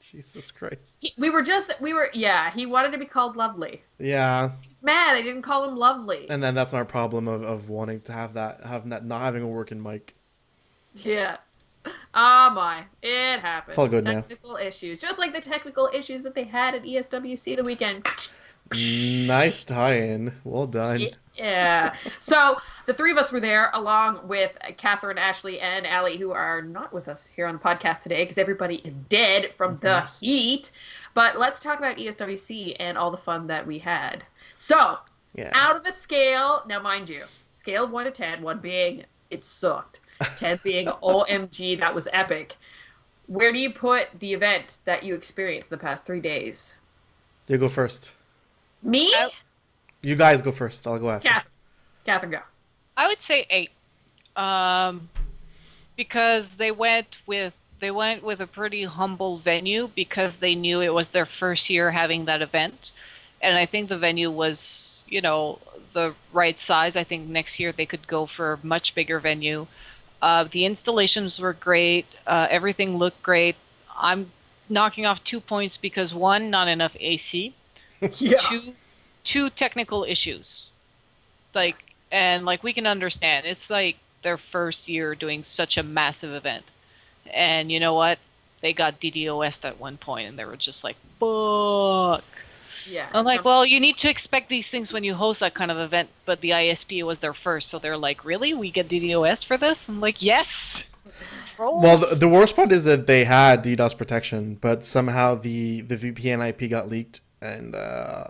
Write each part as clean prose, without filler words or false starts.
Jesus Christ. He wanted to be called Lovely. Yeah, He was mad I didn't call him Lovely. and then that's my problem of wanting to have that not having a working mic. Yeah. Oh my, it It's all happens. good now. Technical issues. Just like the technical issues that they had at ESWC the weekend. Nice tie-in. Well done. Yeah. So the three of us were there along with Catherine, Ashley, and Allie, who are not with us here on the podcast today because everybody is dead from the heat. But let's talk about ESWC and all the fun that we had. So, Yeah. out of a scale, now mind you, scale of 1 to 10, 1 being it sucked, 10 being OMG, that was epic. Where do you put the event that you experienced the past 3 days? You go first. Me? You guys go first. I'll go after. Catherine. Catherine, go. I would say 8. Um, because they went with a pretty humble venue because they knew it was their first year having that event. And I think the venue was, the right size. I think next year they could go for a much bigger venue. The installations were great. Everything looked great. I'm knocking off 2 points because one, not enough AC. Yeah. Two technical issues. And we can understand. It's like their first year doing such a massive event. And you know what? They got DDoS'd at one point and they were just like, fuck. Yeah. I'm like, well, you need to expect these things when you host that kind of event, but the ISP was their first, so they're like, really? We get DDoS'd for this? I'm like, yes! Trolls. Well, the worst part is that they had DDoS protection, but somehow the VPN IP got leaked, and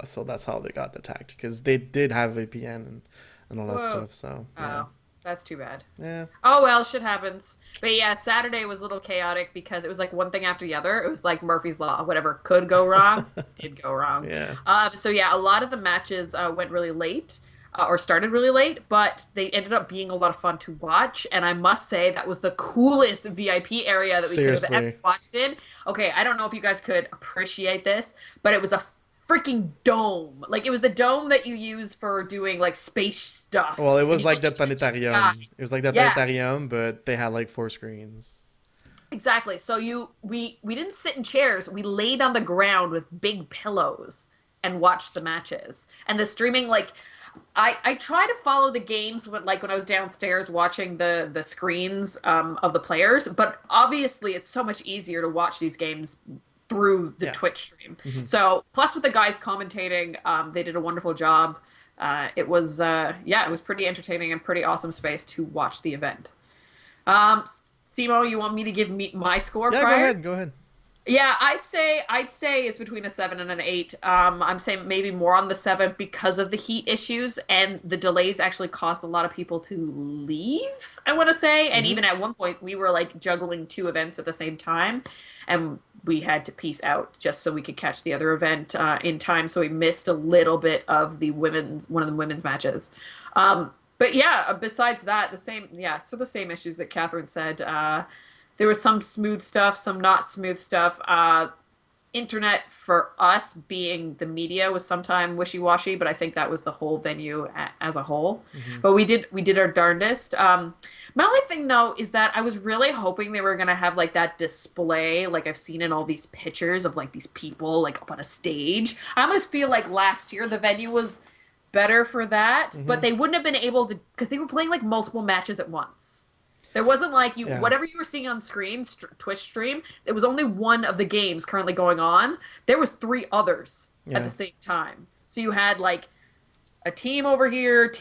so that's how they got attacked, because they did have VPN and all that Whoa. stuff, so yeah. Oh, that's too bad. Yeah. Oh well, shit happens. But yeah, Saturday was a little chaotic because it was like one thing after the other. It was like Murphy's Law. Whatever could go wrong, did go wrong. Yeah. So yeah, a lot of the matches went really late. Or started really late, but they ended up being a lot of fun to watch. And I must say that was the coolest VIP area that we could have ever watched in. Okay, I don't know if you guys could appreciate this, but it was a freaking dome. Like it was the dome that you use for doing like space stuff. Well, it was And like you the look at the sky. planetarium. It was like the Yeah. planetarium, but they had like 4 screens. Exactly. So we didn't sit in chairs. We laid on the ground with big pillows and watched the matches. And the streaming, like I try to follow the games when I was downstairs watching the screens of the players, but obviously it's so much easier to watch these games through the Twitch stream. Mm-hmm. So plus with the guys commentating, they did a wonderful job. It was pretty entertaining and pretty awesome space to watch the event. Simo, you want me to give my score? Yeah, prior? go ahead. Yeah, I'd say it's between a 7 and an 8. I'm saying maybe more on the 7 because of the heat issues and the delays actually caused a lot of people to leave, I want to say. And even at one point we were like juggling 2 events at the same time and we had to piece out just so we could catch the other event in time. So we missed a little bit of one of the women's matches. But yeah, besides that, the same issues that Catherine said. There was some smooth stuff, some not smooth stuff. Internet for us being the media was sometime wishy-washy, but I think that was the whole venue as a whole. But we did our darndest. My only thing though is that I was really hoping they were gonna have like that display, like I've seen in all these pictures of like these people like up on a stage. I almost feel like last year the venue was better for that, but they wouldn't have been able to because they were playing like multiple matches at once. There wasn't like whatever you were seeing on screen, Twitch stream, it was only one of the games currently going on. There was 3 others at the same time. So you had like a team over here,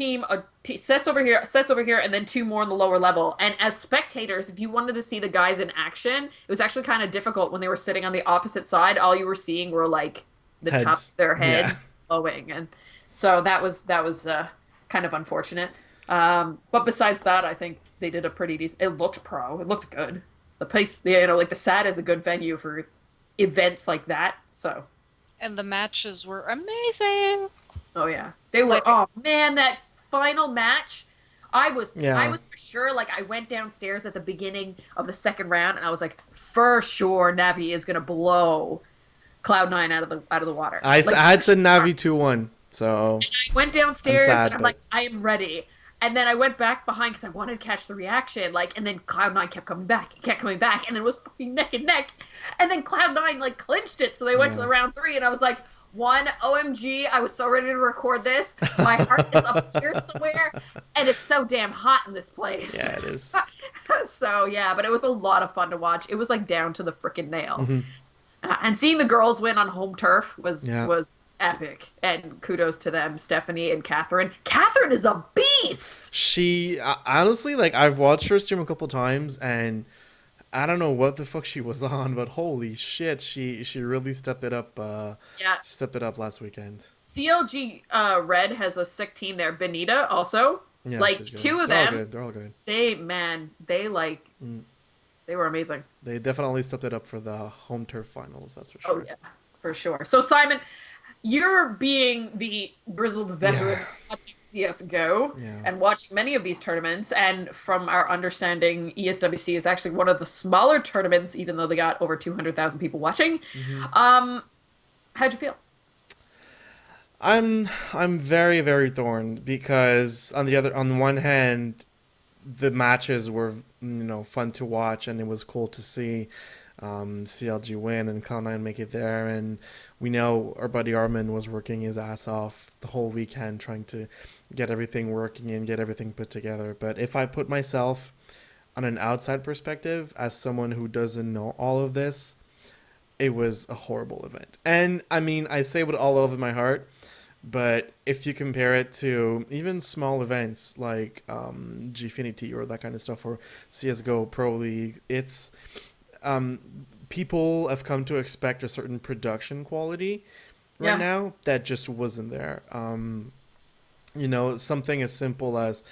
sets over here, and then 2 more on the lower level. And as spectators, if you wanted to see the guys in action, it was actually kind of difficult when they were sitting on the opposite side. All you were seeing were like the tops of their heads glowing. And so that was kind of unfortunate. But besides that, I think they did a pretty decent. It looked pro. It looked good. The place, like the SAD is a good venue for events like that. So. And the matches were amazing. Oh yeah, they were. Oh man, that final match. I was for sure. Like I went downstairs at the beginning of the second round, and I was like, for sure, Navi is gonna blow Cloud9 out of the water. I Like, had said Navi 2-1, so I went I'm downstairs and sad, I'm but like, I am ready. And then I went back behind because I wanted to catch the reaction. Like, and then Cloud9 kept coming back, kept coming back, and it was fucking neck and neck. And then Cloud9 like clinched it, so they went to yeah. the round three, and I was like, one OMG, I was so ready to record this. My heart is up here somewhere, and it's so damn hot in this place. Yeah, it is. So yeah, but it was a lot of fun to watch. It was like down to the freaking nail. Hmm. And seeing the girls win on home turf Yeah. was epic. And kudos to them, Stephanie and Catherine. Catherine is a beast. She honestly, like, I've watched her stream a couple times, and I don't know what the fuck she was on, but holy shit, she really stepped it up. Yeah. She stepped it up last weekend. CLG Red has a sick team there. Benita also. Yeah, Like she's good. two of They're all them, good. They're all good. they they were amazing. They definitely stepped it up for the home turf finals. That's for Oh sure. yeah, for sure. So Simon, you're being the grizzled veteran watching CS:GO Yeah. and watching many of these tournaments. And from our understanding, ESWC is actually one of the smaller tournaments, even though they got over 200,000 people watching. How'd you feel? I'm very very torn because on the one hand, the matches were fun to watch, and it was cool to see CLG win and Cloud9 make it there, and we know our buddy Armin was working his ass off the whole weekend trying to get everything working and get everything put together. But if I put myself on an outside perspective as someone who doesn't know all of this, it was a horrible event. And I mean, I say with all of my heart, but if you compare it to even small events like Gfinity or that kind of stuff, or CSGO Pro League, it's people have come to expect a certain production quality right Yeah. now that just wasn't there. Something as simple as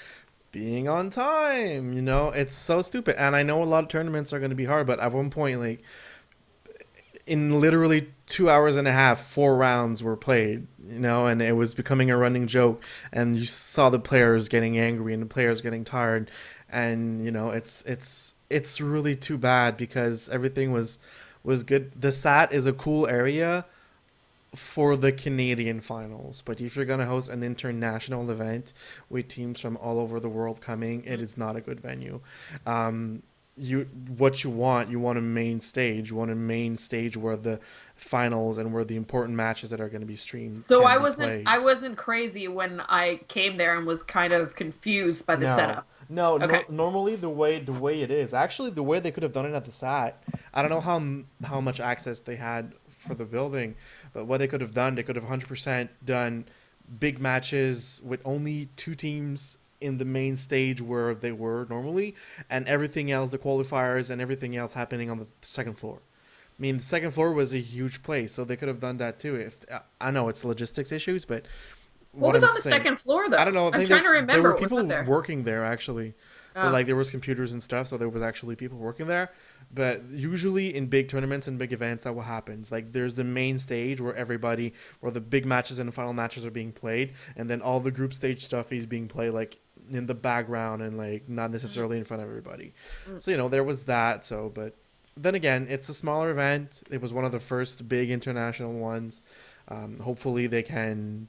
being on time, it's so stupid. And I know a lot of tournaments are going to be hard, but at one point, like, in literally 2 hours and a half, 4 rounds were played, and it was becoming a running joke. And you saw the players getting angry and the players getting tired, and it's really too bad because everything was good. The SAT is a cool area for the Canadian finals, but if you're gonna host an international event with teams from all over the world coming, it is not a good venue. You want a main stage. You want a main stage where the finals and where the important matches that are going to be streamed. So can I be wasn't played. I wasn't crazy when I came there and was kind of confused by the No. setup. No, Okay. normally the way it is, actually the way they could have done it at the SAT, I don't know how much access they had for the building, but what they could have done, they could have 100% done big matches with only two teams in the main stage where they were normally, and everything else, the qualifiers and everything else, happening on the second floor. I mean, the second floor was a huge place, so they could have done that too. If I know it's logistics issues, but What was I'm on the saying, second floor though? I don't know. I I'm think trying to there remember were what was people up there. working there actually, but Oh. like there was computers and stuff, so there was actually people working there. But usually in big tournaments and big events, that what happens. Like there's the main stage where the big matches and the final matches are being played, and then all the group stage stuff is being played like in the background and like not necessarily in front of everybody. So there was that. So, but then again, it's a smaller event. It was one of the first big international ones. Hopefully they can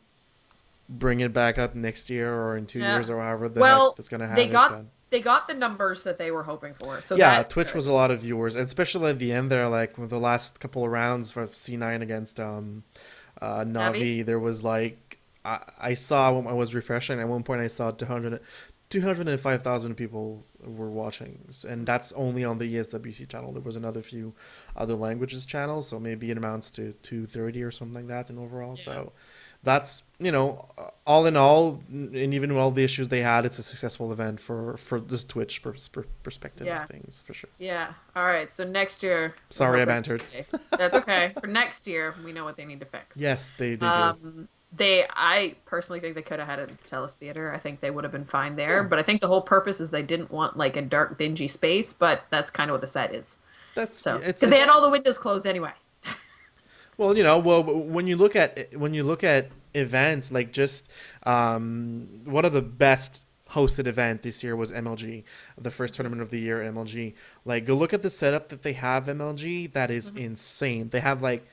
bring it back up next year or in 2 years or however that's gonna happen. They got the numbers that they were hoping for. So Yeah, that's Twitch good. was a lot of viewers, and especially at the end there, like with the last couple of rounds for C9 against Navi, there was like I saw when I was refreshing. At one point, I saw 205,000 people were watching, and that's only on the ESWC channel. There was another few other languages channels, so maybe it amounts to 230 or something like that in overall. Yeah. So that's all in all, and even with all the issues they had, it's a successful event for this Twitch perspective Yeah. of things for sure. Yeah. All right. So next year. Sorry, I we'll bantered. That's okay. For next year, we know what they need to fix. Yes, they do. I personally think they could have had it at the Telus Theater. I think they would have been fine there. But I think the whole purpose is they didn't want like a dark, dingy space. But that's kind of what the set is. That's So it's because they had all the windows closed anyway. Well, when you look at events, like just one of the best hosted event this year was MLG, the first tournament of the year at MLG. Like, go look at the setup that they have MLG. That is insane. They have like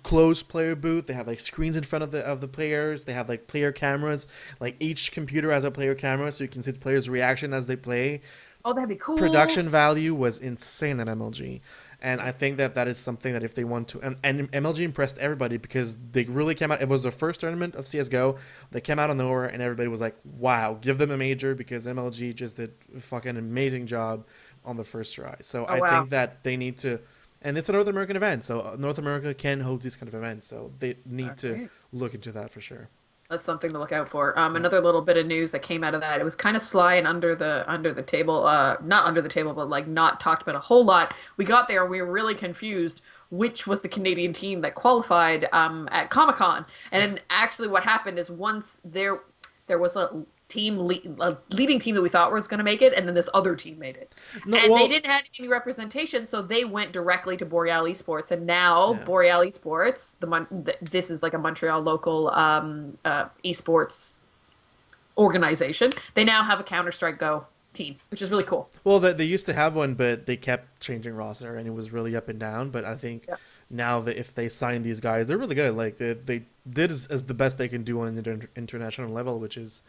closed player booth. They have like screens in front of the players. They have like player cameras. Like each computer has a player camera, so you can see the players' reaction as they play. Oh, that'd be cool. Production value was insane at MLG. And I think that that is something that if they want to, and MLG impressed everybody because they really came out. It was the first tournament of CS:GO. They came out of nowhere, and everybody was like, "Wow, give them a major," because MLG just did a fucking amazing job on the first try. So Oh I wow. think that they need to, and it's a North American event, so North America can hold these kind of events. So they need to Okay. look into that for sure. That's something to look out for. Yeah. Another little bit of news that came out of that. It was kind of sly and under the table. Not under the table, but like not talked about a whole lot. We got there and we were really confused which was the Canadian team that qualified at Comic-Con. And then actually, what happened is once there was a leading team that we thought was going to make it, and then this other team made it, No, and they well, didn't have any representation, so they went directly to Boreal Esports, and now yeah. Boreal Esports, this is like a Montreal local esports organization. They now have a Counter Strike Go team, which is really cool. Well, they used to have one, but they kept changing roster, and it was really up and down. But I think Yeah. now that if they sign these guys, they're really good. Like they did as the best they can do on an international level, which is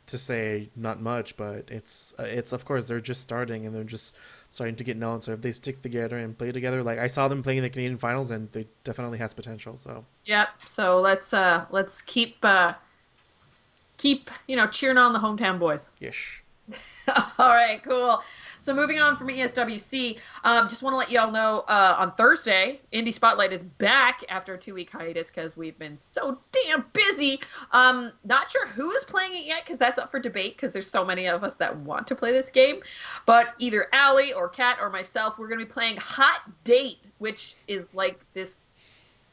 to say not much, but it's of course they're just starting and they're just starting to get known. So if they stick together and play together, like I saw them playing in the Canadian finals, and they definitely has potential. So Yep. So let's keep cheering on the hometown boys. ish. All right, cool. So moving on from ESWC, just want to let you all know on Thursday, Indie Spotlight is back after a 2-week hiatus because we've been so damn busy. Not sure who is playing it yet because that's up for debate because there's so many of us that want to play this game. But either Allie or Kat or myself, we're going to be playing Hot Date, which is like this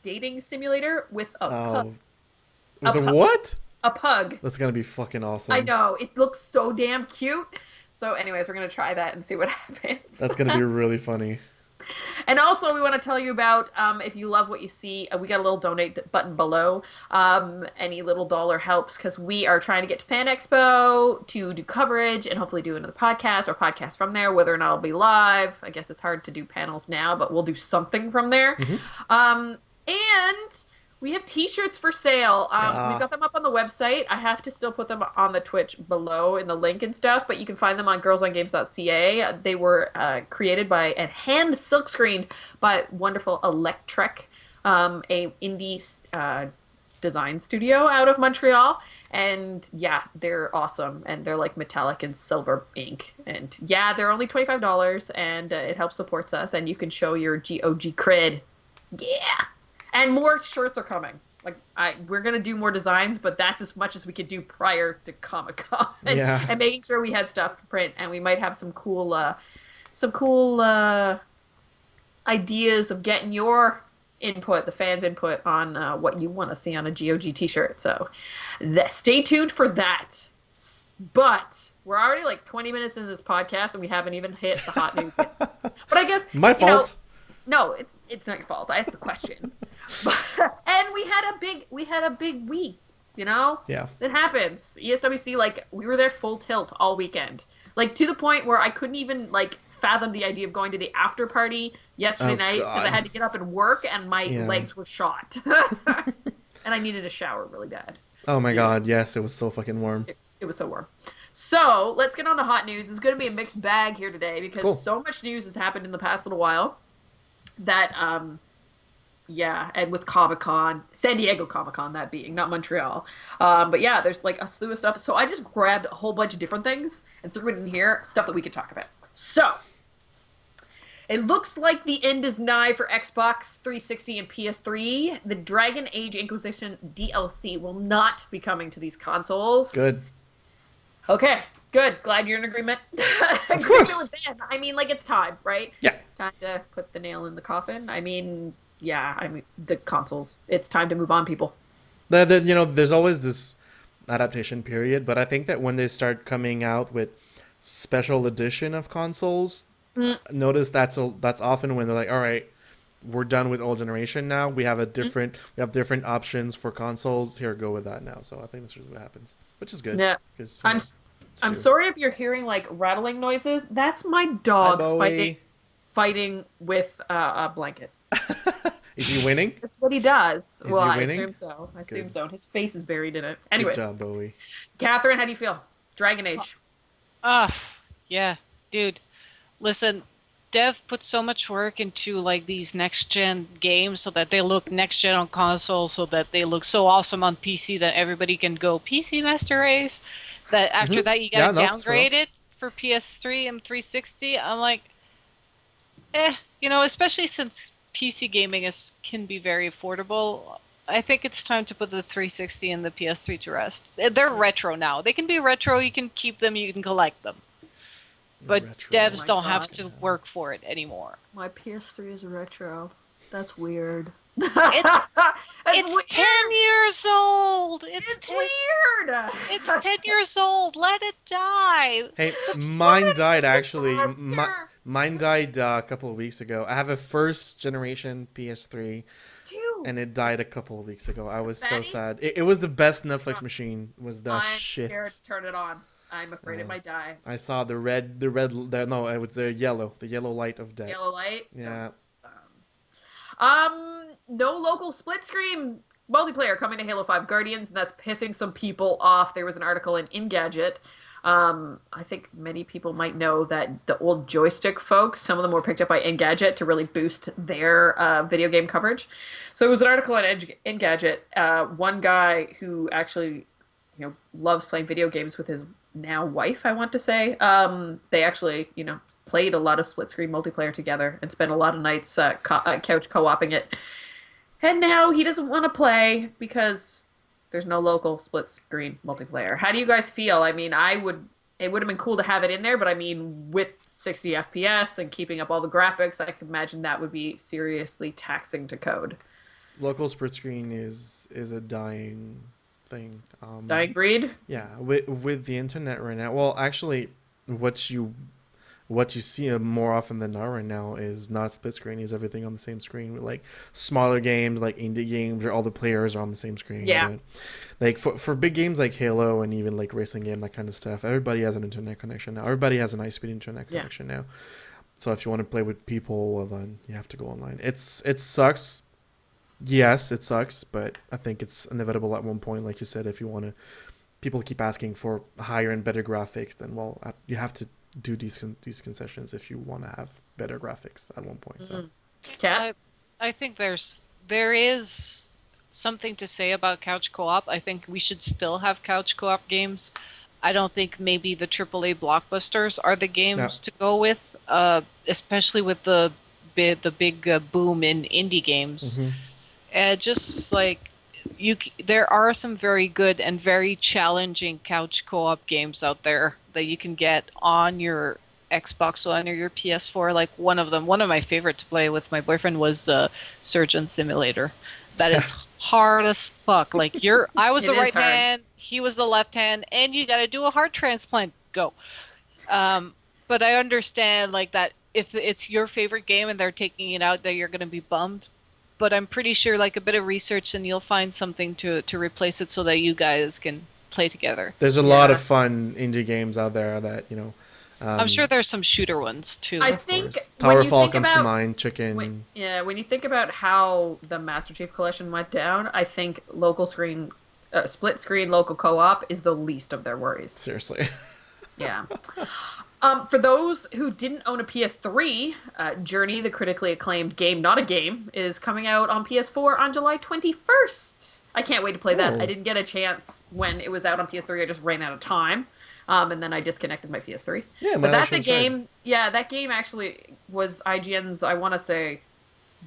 dating simulator with a pug. Oh, A with a pug. what? A pug. That's gonna be fucking awesome. I know. It looks so damn cute. So, anyways, we're going to try that and see what happens. That's gonna be really funny. And also, we want to tell you about if you love what you see, we got a little donate button below. Any little dollar helps because we are trying to get to Fan Expo to do coverage and hopefully do another podcast or podcast from there. Whether or not it'll be live, I guess it's hard to do panels now, but we'll do something from there. And we have t-shirts for sale. We've got them up on the website. I have to still put them on the Twitch below in the link and stuff, but you can find them on girlsongames.ca. They were created by and hand silkscreened by wonderful Electrek, a indie design studio out of Montreal. And yeah, they're awesome. And they're like metallic and silver ink. And yeah, they're only $25 and it helps supports us. And you can show your GOG cred. Yeah. And more shirts are coming. Like we're gonna do more designs, but that's as much as we could do prior to Comic Con. Yeah. And making sure we had stuff to print, and we might have some cool ideas of getting your input, the fans' input on what you want to see on a GOG T-shirt. So, stay tuned for that. But we're already like 20 minutes into this podcast, and we haven't even hit the hot news yet. But I guess My fault. no, it's not your fault. I asked the question. And we had a big week, Yeah. It happens. ESWC, like we were there full tilt all weekend. Like to the point where I couldn't even like fathom the idea of going to the after party yesterday night because I God. had to get up and work and my Yeah. legs were shot. And I needed a shower really bad. Oh my God. Yes, it was so fucking warm. It was so warm. So let's get on to hot news. It's going to be a mixed bag here today because Cool. so much news has happened in the past little while that yeah, and with Comic-Con, San Diego Comic-Con that being, not Montreal. But yeah, there's like a slew of stuff. So I just grabbed a whole bunch of different things and threw it in here, stuff that we could talk about. So it looks like the end is nigh for Xbox 360 and PS3. The Dragon Age Inquisition DLC will not be coming to these consoles. Good. Okay, good. Glad you're in agreement. Agreement course. with them. I mean, like, it's time, right? Yeah. Time to put the nail in the coffin. I mean, yeah, the consoles. It's time to move on, people. There's always this adaptation period, but I think that when they start coming out with special edition of consoles, notice that's often when they're like, all right, we're done with old generation now. We have different options for consoles. Here, go with that now. So I think that's usually what happens, which is good. Yeah. 'Cause, I'm sorry if you're hearing like rattling noises. That's my Hi, dog Bowie. fighting with a blanket. Is he winning? That's what he does. Is Well, he I winning? assume so. I assume Good. so. His face is buried in it. Good Anyways, job, Bowie. Catherine, how do you feel? Dragon Age. Ah, yeah, dude. Listen, Dev put so much work into like these next gen games so that they look next gen on console, so that they look so awesome on PC that everybody can go PC Master Race. That after that you gotta Yeah, no, it's for real. downgrade it for PS3 and 360. I'm like, especially since PC gaming is can be very affordable. I think it's time to put the 360 and the PS3 to rest. They're retro now. They can be retro. You can keep them. You can collect them. But Oh Retro. devs my don't have god. to work for it anymore. My PS3 is retro. That's weird. It's That's it's weird. 10 years old. It's weird. It's 10 years old. Let it die. Hey, What mine a died actually. disaster. Mine died a couple of weeks ago. I have a first generation PS3, Two. and it died a couple of weeks ago. I was so Fatty? sad. It was the best Netflix machine. Was the I'm scared shit. to turn it on. I'm afraid it might die. I saw no, it was the yellow light of death. Yellow light. Yeah. No local split screen multiplayer coming to Halo 5 Guardians, and that's pissing some people off. There was an article in Engadget. I think many people might know that the old joystick folks, some of them were picked up by Engadget to really boost their video game coverage. So it was an article on Engadget. One guy who actually, loves playing video games with his now wife, I want to say. They actually, played a lot of split screen multiplayer together and spent a lot of nights couch co-oping it. And now he doesn't want to play because there's no local split screen multiplayer. How do you guys feel? I mean, it would have been cool to have it in there, but I mean, with 60 FPS and keeping up all the graphics, I can imagine that would be seriously taxing to code. Local split screen is a dying thing. Dying breed? Yeah, with the internet right now. Well, actually, what you see more often than not right now is not split screen. Is everything on the same screen with like smaller games, like indie games, where all the players are on the same screen. Yeah. But, like for big games like Halo and even like racing game, that kind of stuff, everybody has an internet connection now. Everybody has a high speed internet Yeah. connection now. So if you want to play with people, well then you have to go online. It sucks. Yes, it sucks, but I think it's inevitable at one point. Like you said, if you want to, people keep asking for higher and better graphics, then well, you have to do these concessions if you want to have better graphics at one point. So Cat? I think there is something to say about couch co-op. I think we should still have couch co-op games. I don't think maybe the AAA blockbusters are the games to go with, especially with the big boom in indie games. Just like there are some very good and very challenging couch co-op games out there that you can get on your Xbox One or your PS4. Like one of my favorite to play with my boyfriend was Surgeon Simulator. That is hard as fuck. Like I was It the is right hard. hand, he was the left hand, and you got to do a heart transplant. Go. But I understand like that if it's your favorite game and they're taking it out, that you're going to be bummed. But I'm pretty sure like a bit of research and you'll find something to replace it so that you guys can play together. there's a lot of fun indie games out there that I'm sure there's some shooter ones too. I of think course. when you Towerfall think comes to about mind. Chicken. when you think about how the Master Chief Collection went down, I think split screen local co-op is the least of their worries. Seriously. Yeah. For those who didn't own a PS3, Journey, the critically acclaimed game, not a game, is coming out on PS4 on July 21st. I can't wait to play that. Oh. I didn't get a chance when it was out on PS3. I just ran out of time. And then I disconnected my PS3. Yeah, but that's a game. Yeah, that game actually was IGN's, I want to say,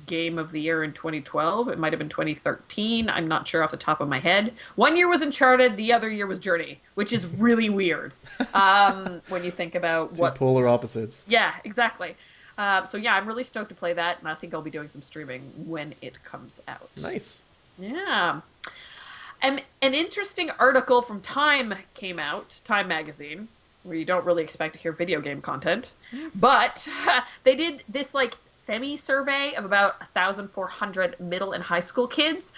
game of the year in 2012. It might have been 2013. I'm not sure off the top of my head. One year was Uncharted, the other year was Journey, which is really weird when you think about Two polar opposites. Yeah, exactly. So yeah, I'm really stoked to play that, and I think I'll be doing some streaming when it comes out. Nice. Yeah. An interesting article from Time came out, Time magazine, where you don't really expect to hear video game content. But they did this like semi-survey of about 1,400 middle and high school kids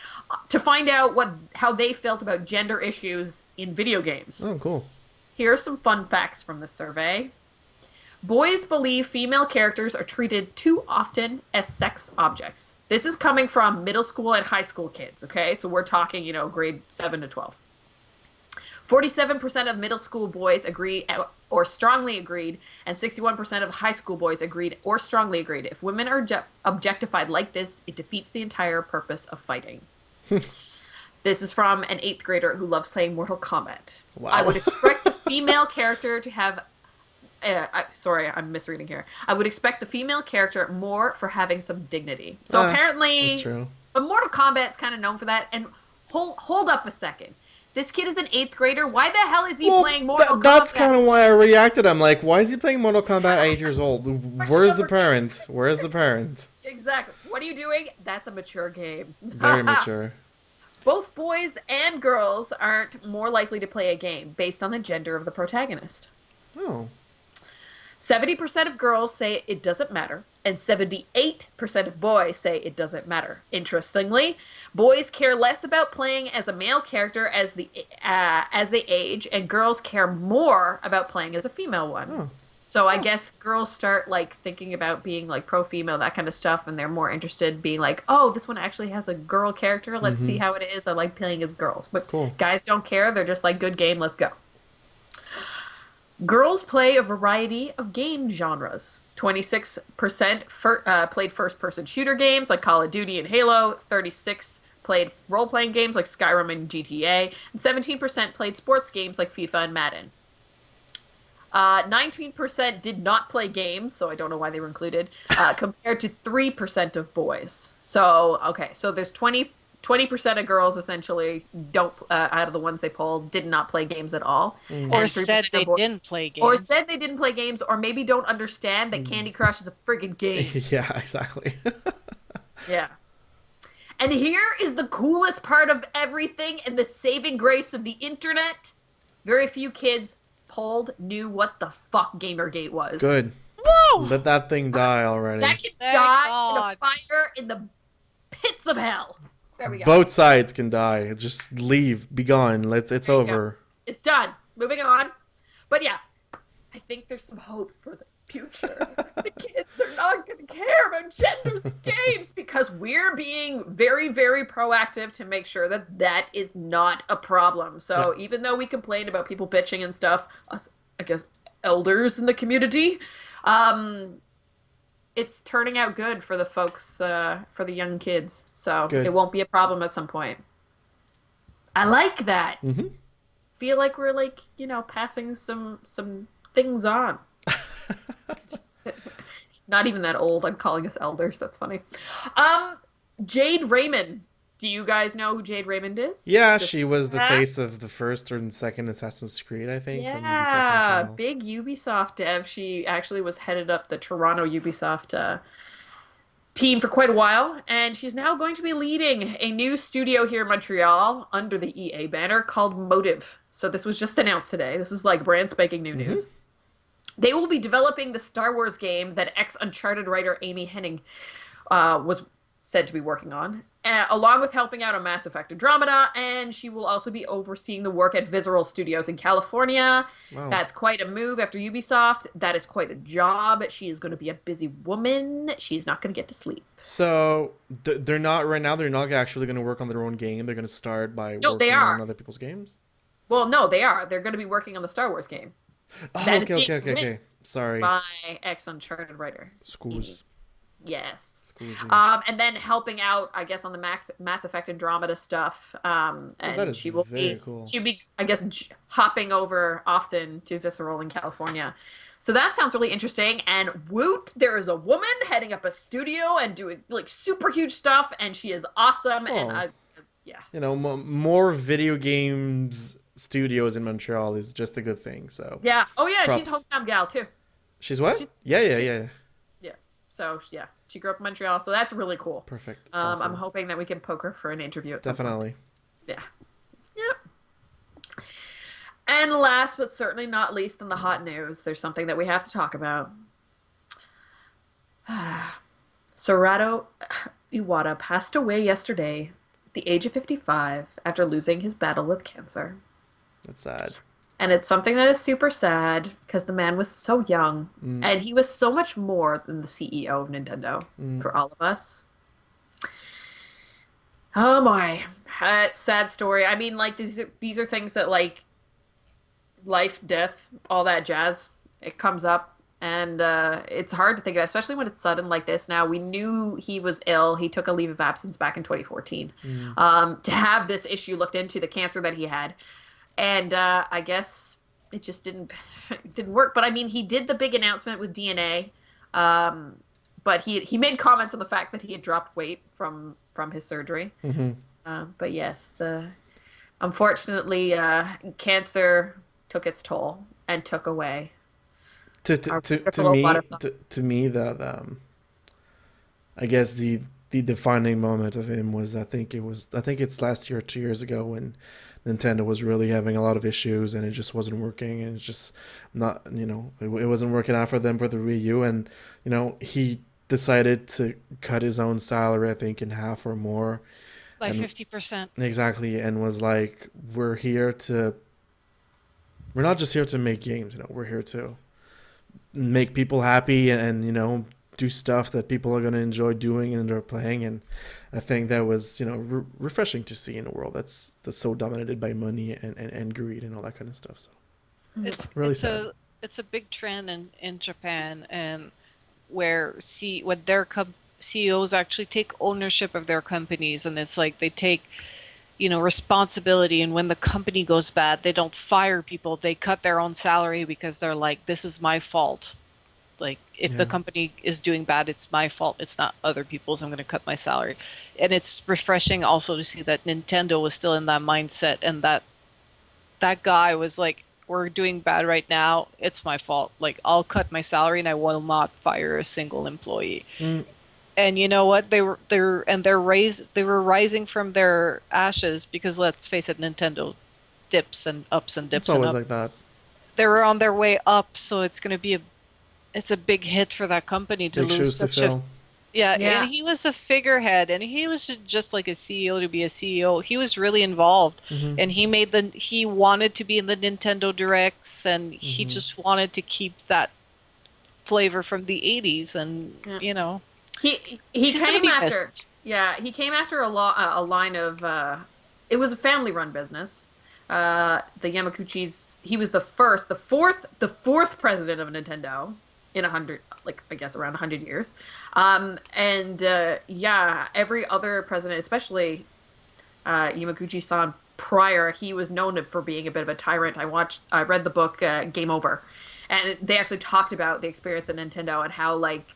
to find out how they felt about gender issues in video games. Oh, cool. Here are some fun facts from this survey. Boys believe female characters are treated too often as sex objects. This is coming from middle school and high school kids, okay? So we're talking, grade 7 to 12. 47% of middle school boys agreed or strongly agreed, and 61% of high school boys agreed or strongly agreed. If women are objectified like this, it defeats the entire purpose of fighting. This is from an eighth grader who loves playing Mortal Kombat. I Wow. would expect the female character to have. Sorry, I'm misreading here. I would expect the female character more for having some dignity. So That's apparently, true. but Mortal Kombat's kind of known for that. And hold up a second. This kid is an eighth grader. Why the hell is he Well, playing Mortal that's Kombat? kind of why I reacted. I'm like, why is he playing Mortal Kombat at 8 years old? Question Where's the number two. parent? Where's the parent? Exactly. What are you doing? That's a mature game. Very mature. Both boys and girls aren't more likely to play a game based on the gender of the protagonist. Oh. 70% of girls say it doesn't matter, and 78% of boys say it doesn't matter. Interestingly, boys care less about playing as a male character as they age, and girls care more about playing as a female one. Oh. So I guess girls start like thinking about being like pro female, that kind of stuff, and they're more interested in being like, oh, this one actually has a girl character. Let's see how it is. I like playing as girls. But Cool. guys don't care. They're just like, good game, let's go. Girls play a variety of game genres. 26% played first-person shooter games like Call of Duty and Halo. 36 played role-playing games like Skyrim and GTA. And 17% played sports games like FIFA and Madden. 19% did not play games, so I don't know why they were included, compared to 3% of boys. So, okay, so there's 20% of girls essentially don't, out of the ones they polled, did not play games at all. Mm. Or And 3% said of they boys- didn't play games. Or said they didn't play games, or maybe don't understand that Candy Crush is a freaking game. Yeah, exactly. Yeah. And here is the coolest part of everything and the saving grace of the internet. Very few kids polled knew what the fuck Gamergate was. Good. Woo! Let that thing die already. That can Thank die God. in a fire in the pits of hell. There we go. Both sides can die. Just leave. Be gone. It's There you go. over. It's done. Moving on. But yeah, I think there's some hope for the future. The kids are not going to care about genders in games because we're being very, very proactive to make sure that that is not a problem. So even though we complain about people bitching and stuff, us, I guess, elders in the community, it's turning out good for the folks, for the young kids. So Good. it won't be a problem at some point. I like that. Mm-hmm. Feel like we're like, passing some things on. Not even that old. I'm calling us elders. That's funny. Jade Raymond. Do you guys know who Jade Raymond is? Yeah, This- she was the Huh? face of the first or second Assassin's Creed, I think. From Ubisoft Yeah, Montreal. big Ubisoft dev. She actually was headed up the Toronto Ubisoft team for quite a while, and she's now going to be leading a new studio here in Montreal under the EA banner called Motive. So this was just announced today. This is like brand spanking new news. They will be developing the Star Wars game that ex-Uncharted writer Amy Hennig was said to be working on, along with helping out on Mass Effect Andromeda, and she will also be overseeing the work at Visceral Studios in California. Wow. That's quite a move after Ubisoft. That is quite a job. She is going to be a busy woman. She's not going to get to sleep. So they're not right now. They're not actually going to work on their own game. They're going to start by No, they working are. on other people's games. Well, no, they are. They're going to be working on the Star Wars game Oh, That is okay, being okay. Sorry. by ex-Uncharted writer. Schools. Yes. Scusi. And then helping out, I guess, on the Mass Effect Andromeda stuff. And that is she will very be, cool. she'll be, I guess, hopping over often to Visceral in California. So that sounds really interesting. And woot, there is a woman heading up a studio and doing like super huge stuff, and she is awesome. Oh. And yeah. More video games studios in Montreal is just a good thing. So Yeah. Oh yeah, she's Props. hometown gal too. she's what? She's- Yeah. Yeah. So yeah, she grew up in Montreal, so that's really cool. Perfect. I'm Awesome. hoping that we can poke her for an interview at some point. Definitely. Yeah. Yep. And last but certainly not least in the hot news, there's something that we have to talk about. Saturo Iwata passed away yesterday at the age of 55 after losing his battle with cancer. That's sad. And it's something that is super sad because the man was so young Mm, and he was so much more than the CEO of Nintendo mm. for all of us. Oh my, it's a sad story. I mean, like these are things that like life, death, all that jazz. It comes up and it's hard to think about, especially when it's sudden like this. Now we knew he was ill. He took a leave of absence back in 2014 Mm. to have this issue looked into, the cancer that he had, and I guess it just didn't work. But I mean, he did the big announcement with DNA. Um, but he made comments on the fact that he had dropped weight from his surgery. Hmm. But yes, the unfortunately cancer took its toll and took away our To wonderful me, Iwata-san. to me, I guess the defining moment of him was, I think it's last year, 2 years ago, when Nintendo was really having a lot of issues and it just wasn't working, and it's just not, it wasn't working out for them for the Wii U. And he decided to cut his own salary, I think, in half or more. By And 50%. exactly, and was like, we're not just here to make games, we're here to make people happy, and do stuff that people are going to enjoy doing and enjoy playing. And I think that was refreshing to see in a world that's so dominated by money and greed and all that kind of stuff. So It's really it's sad. a big trend in Japan, and where when their CEOs actually take ownership of their companies, and it's like they take, responsibility, and when the company goes bad, they don't fire people, they cut their own salary because they're like, this is my fault. Like, if the Yeah. company is doing bad, it's my fault. It's not other people's. I'm going to cut my salary. And it's refreshing also to see that Nintendo was still in that mindset, and that guy was like, we're doing bad right now. It's my fault. Like, I'll cut my salary and I will not fire a single employee. Mm, And you know what? They were rising from their ashes, because let's face it, Nintendo dips and ups and it's dips and always up. like that. They were on their way up, so it's a big hit for that company to Big lose shoes to such a. fill. Yeah, and Yeah, he was a figurehead, and he was just like a CEO to be a CEO. He was really involved, Hmm. and he wanted to be in the Nintendo Directs, and he Hmm. just wanted to keep that flavor from the 80s, and yeah. He he he's gonna came be after, missed. yeah, he came after a line of it was a family run business. The Yamaguchis, he was the fourth president of Nintendo in 100, like I guess around 100 years. And yeah, every other president, especially Yamaguchi-san prior, he was known for being a bit of a tyrant. I read the book Game Over, and they actually talked about the experience at Nintendo and how like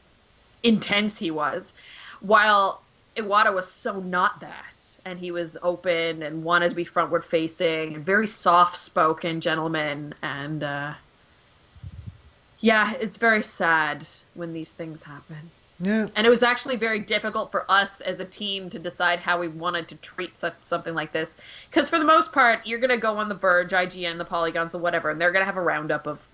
intense he was, while Iwata was so not that, and he was open and wanted to be frontward facing and very soft spoken gentleman. And yeah, it's very sad when these things happen. Yeah. And it was actually very difficult for us as a team to decide how we wanted to treat something like this. Because for the most part, you're going to go on The Verge, IGN, the Polygons, the whatever, and they're going to have a roundup of,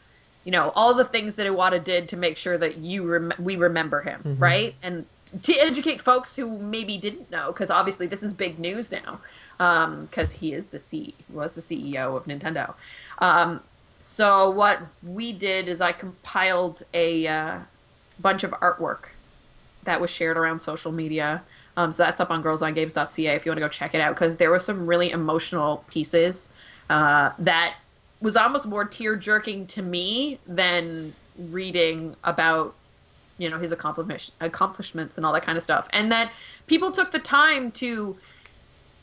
all the things that Iwata did to make sure that we remember him, Hmm. right? And to educate folks who maybe didn't know, because obviously this is big news now, because he was the CEO of Nintendo. Um, so what we did is I compiled a bunch of artwork that was shared around social media. So that's up on girlsongames.ca if you want to go check it out, because there were some really emotional pieces that was almost more tear jerking to me than reading about his accomplishments and all that kind of stuff, and that people took the time to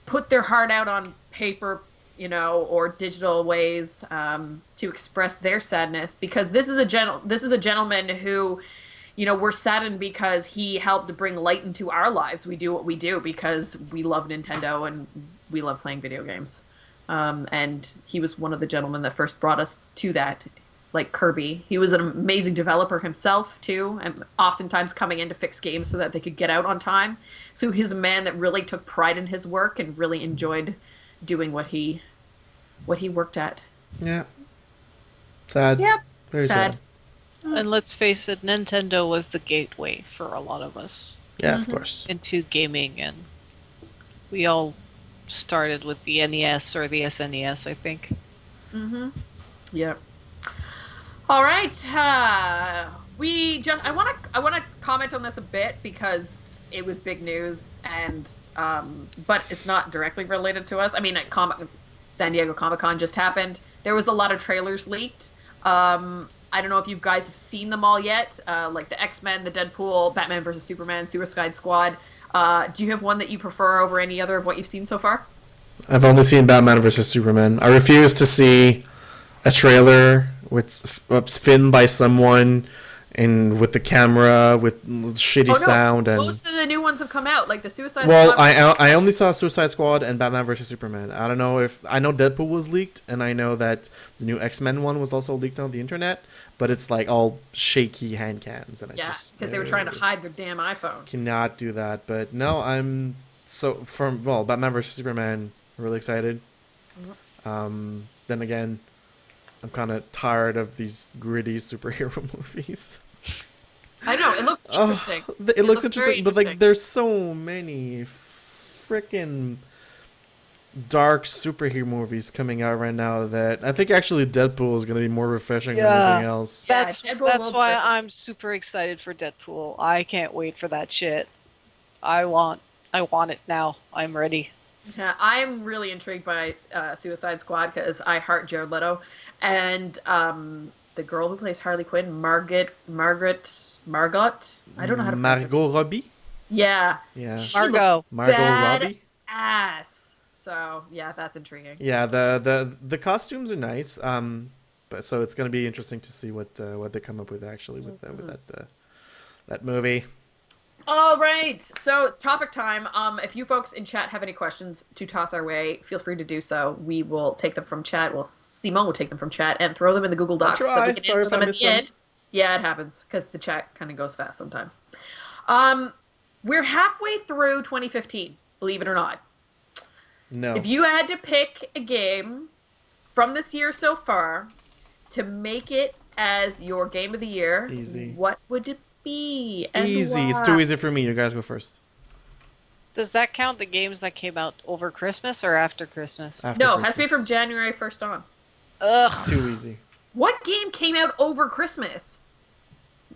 put their heart out on paper, or digital ways to express their sadness, because this is a gentleman who, we're saddened because he helped bring light into our lives. We do what we do because we love Nintendo and we love playing video games. And he was one of the gentlemen that first brought us to that, like Kirby. He was an amazing developer himself too, and oftentimes coming in to fix games so that they could get out on time. So he's a man that really took pride in his work and really enjoyed doing what he worked at. Yeah. Sad. Yep. Very sad. Sad. And let's face it, Nintendo was the gateway for a lot of us Yeah, of Hmm. course. into gaming, and we all started with the NES or the SNES, I think. Hmm. Yeah. All right. I want to comment on this a bit because it was big news and but it's not directly related to us. I mean, San Diego Comic-Con just happened. There was a lot of trailers leaked. I don't know if you guys have seen them all yet. Like the X-Men, the Deadpool, Batman versus Superman, Suicide Squad. Do you have one that you prefer over any other of what you've seen so far? I've only seen Batman versus Superman. I refuse to see a trailer with filmed by someone and with the camera with shitty Oh no, sound and. most of the new ones have come out. Like the Suicide Well, Squad. I only saw Suicide Squad and Batman vs Superman. I don't know if I know Deadpool was leaked, and I know that the new X-Men one was also leaked on the internet, but it's like all shaky hand cams, and I Yeah, just because they were trying to hide their damn iPhone. cannot do that. But no, I'm so from well Batman vs Superman. Really excited. Then again, I'm kind of tired of these gritty superhero movies. I know, it looks interesting. It looks very interesting, but like there's so many freaking dark superhero movies coming out right now that I think actually Deadpool is gonna be more refreshing than anything else. Yeah, That's Deadpool that's will why perfect. I'm super excited for Deadpool. I can't wait for that shit. I want I want it now. I'm ready. Yeah, I'm really intrigued by Suicide Squad because I heart Jared Leto, and the girl who plays Harley Quinn, Margot. I don't know how to pronounce her. Margot Robbie, Yeah, yeah, she looks Margot. Margot bad Robbie. ass. So yeah, that's intriguing. Yeah, the costumes are nice. But so it's gonna be interesting to see what they come up with actually with that movie. All right, so it's topic time. If you folks in chat have any questions to toss our way, feel free to do so. We will take them from chat. Well, Simone will take them from chat and throw them in the Google I'll Docs so that we try. can Sorry answer if I them at miss the them. end. Yeah, it happens because the chat kind of goes fast sometimes. Um, we're halfway through 2015, believe it or not. No, If you had to pick a game from this year so far to make it as your game of the year, Easy. what would it be and easy. It's why? too easy for me. You guys go first. Does that count the games that came out over Christmas or after Christmas? After No, it Christmas. has to be from January 1st on. Ugh. Too easy. What game came out over Christmas?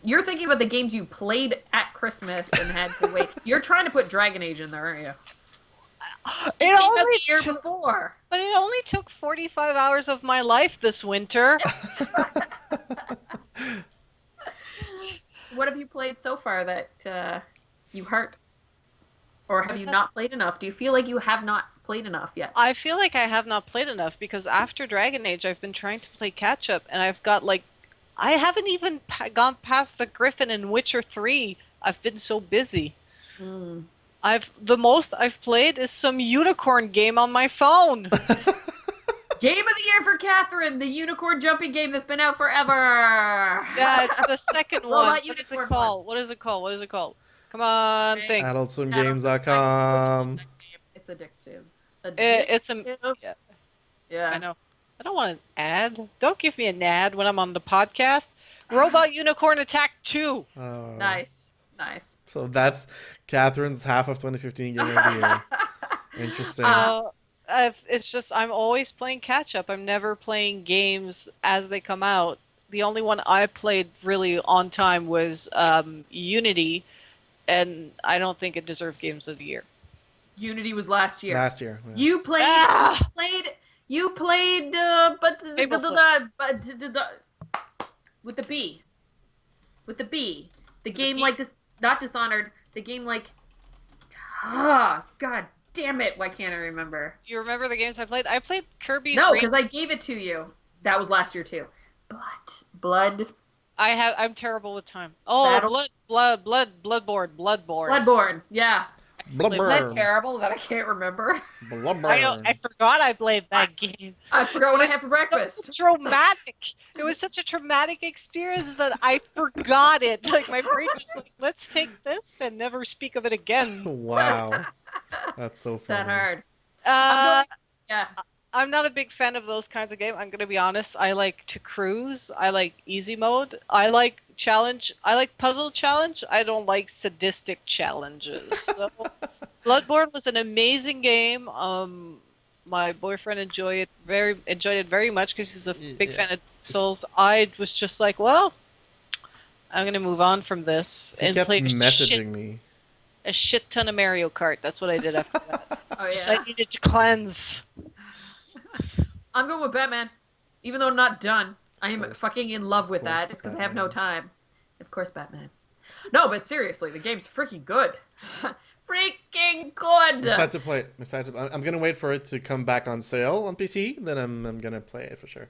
You're thinking about the games you played at Christmas and had to wait. You're trying to put Dragon Age in there, aren't you? It Came out only the year took, before. but it only took 45 hours of my life this winter. What have you played so far that you heart? Or have you not played enough? Do you feel like you have not played enough yet? I feel like I have not played enough because after Dragon Age, I've been trying to play catch up, and I've got like, I haven't even gone past the Griffin in Witcher 3. I've been so busy. Mm. The most I've played is some unicorn game on my phone. Game of the year for Catherine, the unicorn jumping game that's been out forever. Yeah, it's the second one. Robot What is it unicorn called? What is it called? What is it called? Come on, Okay. think. AdultSwimGames.com. It's addictive. It's a Addictive. yeah, Yeah. I know. I don't want an ad. Don't give me an ad when I'm on the podcast. Robot Unicorn Attack 2. Oh. Nice. Nice. So that's Catherine's half of 2015 game of the year. Interesting. It's just I'm always playing catch up. I'm never playing games as they come out. The only one I played really on time was Unity, and I don't think it deserved Games of the Year. Unity was last year. Last year. Yeah. You played. Ah! You played. With the B. With the B. The game B? like this. Not Dishonored. The game like. Ah, God damn it! Why can't I remember? Do you remember the games I played? I played Kirby's No, Rain- because I gave it to you. That was last year too. Blood. I'm terrible with time. Oh, Battle- Bloodborne. Bloodborne. Yeah. Blubber. Isn't that terrible that I can't remember? Blubber. I know. I forgot I played that game. I forgot what I It had for was so breakfast. traumatic. It was such a traumatic experience that I forgot it. Like my brain just like, let's take this and never speak of it again. Wow. That's so funny. That hard. Uh, Yeah. I'm not a big fan of those kinds of games. I'm gonna be honest. I like to cruise. I like easy mode. I like challenge. I like puzzle challenge. I don't like sadistic challenges. So, Bloodborne was an amazing game. My boyfriend enjoyed it very much because he's a big Yeah. fan of Souls. I was just like, well, I'm gonna move on from this He and kept play messaging me. a shit ton of Mario Kart. That's what I did after that. Oh Just I yeah. needed to cleanse. I'm going with Batman. Even though I'm not done, I Of am course. fucking in love Of with that. course, It's because I have no Batman. time. Of course, Batman. No, but seriously, the game's freaking good. Freaking I'm good. excited to play it. I'm gonna wait for it to come back on sale on PC. Then I'm gonna play it for sure.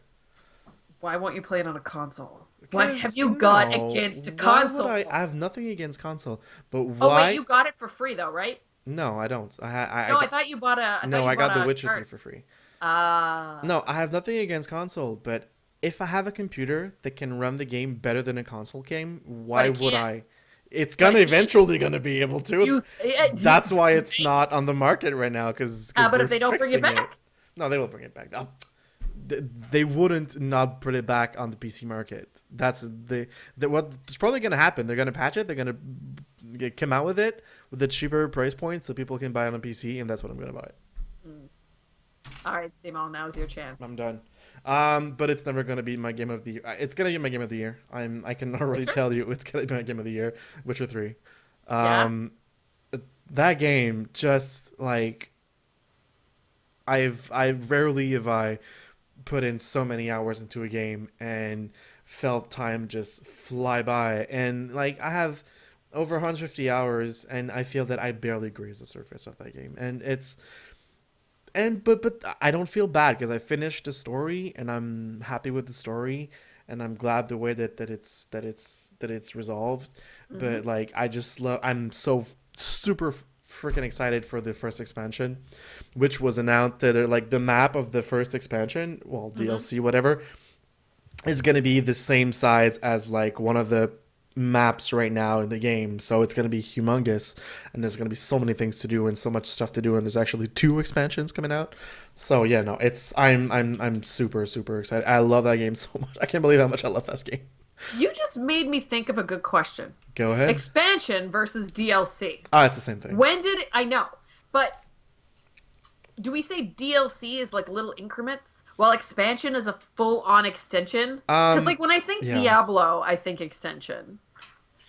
Why won't you play it on a console? What have Because you got no, against a why would console? I have nothing against console, but Oh wait, why? you got it for free though, right? No, I don't. I No, I got thought you bought a. I thought no, you I bought got The a Witcher 3 card. for free. Ah. No, I have nothing against console, but if I have a computer that can run the game better than a console game, But why it would can't. I? It's But gonna it can't. eventually gonna be able to. You. That's why it's not on the market right now, How because about they're if they don't bring it fixing it. back? No, they will bring it back. They wouldn't not put it back on the PC market. That's what's probably gonna happen. They're gonna patch it. They're gonna come out with it with a cheaper price point so people can buy it on PC, and that's what I'm gonna buy. Mm. All right, Simon, now's your chance. I'm done. But it's never gonna be my game of the year. It's gonna be my game of the year. I can already Witcher? tell you it's gonna be my game of the year. Witcher 3. Yeah. Um, that game just like I've rarely have I put in so many hours into a game and felt time just fly by. And like I have over 150 hours, and I feel that I barely graze the surface of that game. And it's and but I don't feel bad because I finished the story and I'm happy with the story and I'm glad the way that it's resolved. Mm-hmm. But like I just love I'm so super freaking excited for the first expansion, which was announced that like the map of the first expansion, well Mm-hmm. DLC whatever, is going to be the same size as like one of the maps right now in the game. So it's going to be humongous and there's going to be so many things to do and so much stuff to do, and there's actually two expansions coming out. So yeah, no, it's I'm super super excited. I love that game so much. I can't believe how much I love that game. You just made me think of a good question. Go ahead. Expansion versus DLC. Ah, it's the same thing. When did it, I know, but do we say DLC is like little increments while expansion is a full-on extension? Because like when I think Yeah. Diablo, I think extension,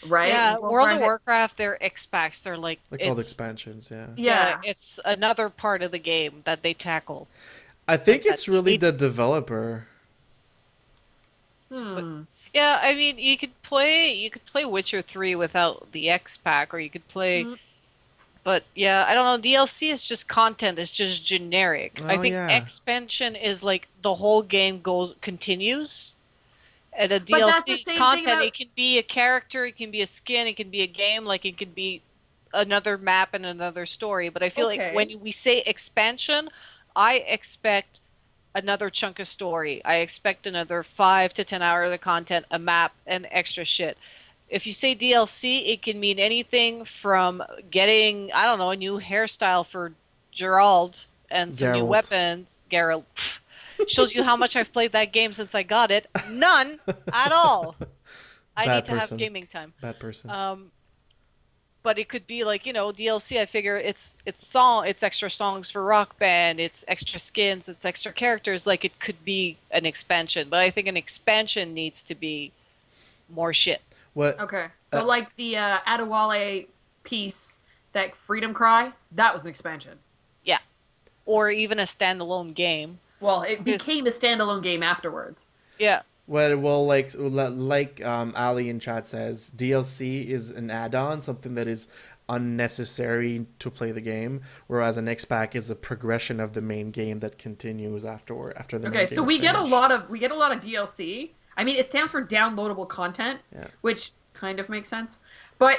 right? Yeah, World of Warcraft- Warcraft, they're X packs. They're like They're called it's expansions, yeah. Yeah. it's another part of the game that they tackle. I think Like it's that really need- the developer. Hmm. Yeah, I mean, you could play Witcher 3 without the X pack, or you could play. Mhm. But yeah, I don't know. DLC is just content. It's just generic. I Oh, think yeah. expansion is like the whole game continues, and a But that's DLC the is same thing content. about- It can be a character, it can be a skin, it can be a game, like it can be another map and another story. But I feel like Okay. when we say expansion, I expect another chunk of story. I expect another 5 to 10 hours of content, a map, and extra shit. If you say DLC, it can mean anything from getting, I don't know, a new hairstyle for Gerald and some new Geralt. weapons. Geralt. Pff, shows you how much I've played that game since I got it. None at all. I Bad need to have person. gaming time. Bad person. But it could be like, DLC. I figure it's extra songs for Rock Band, it's extra skins, it's extra characters. Like it could be an expansion, but I think an expansion needs to be more shit. What? Okay. So Uh, like the Adewale piece, that Freedom Cry, that was an expansion. Yeah, or even a standalone game. Well, it Because- became a standalone game afterwards. Yeah, Well, like Ali in chat says, DLC is an add-on, something that is unnecessary to play the game, whereas an X pack is a progression of the main game that continues after the main Okay, game so is we get a finished. lot of DLC. I mean, it stands for downloadable content, Yeah. which kind of makes sense, but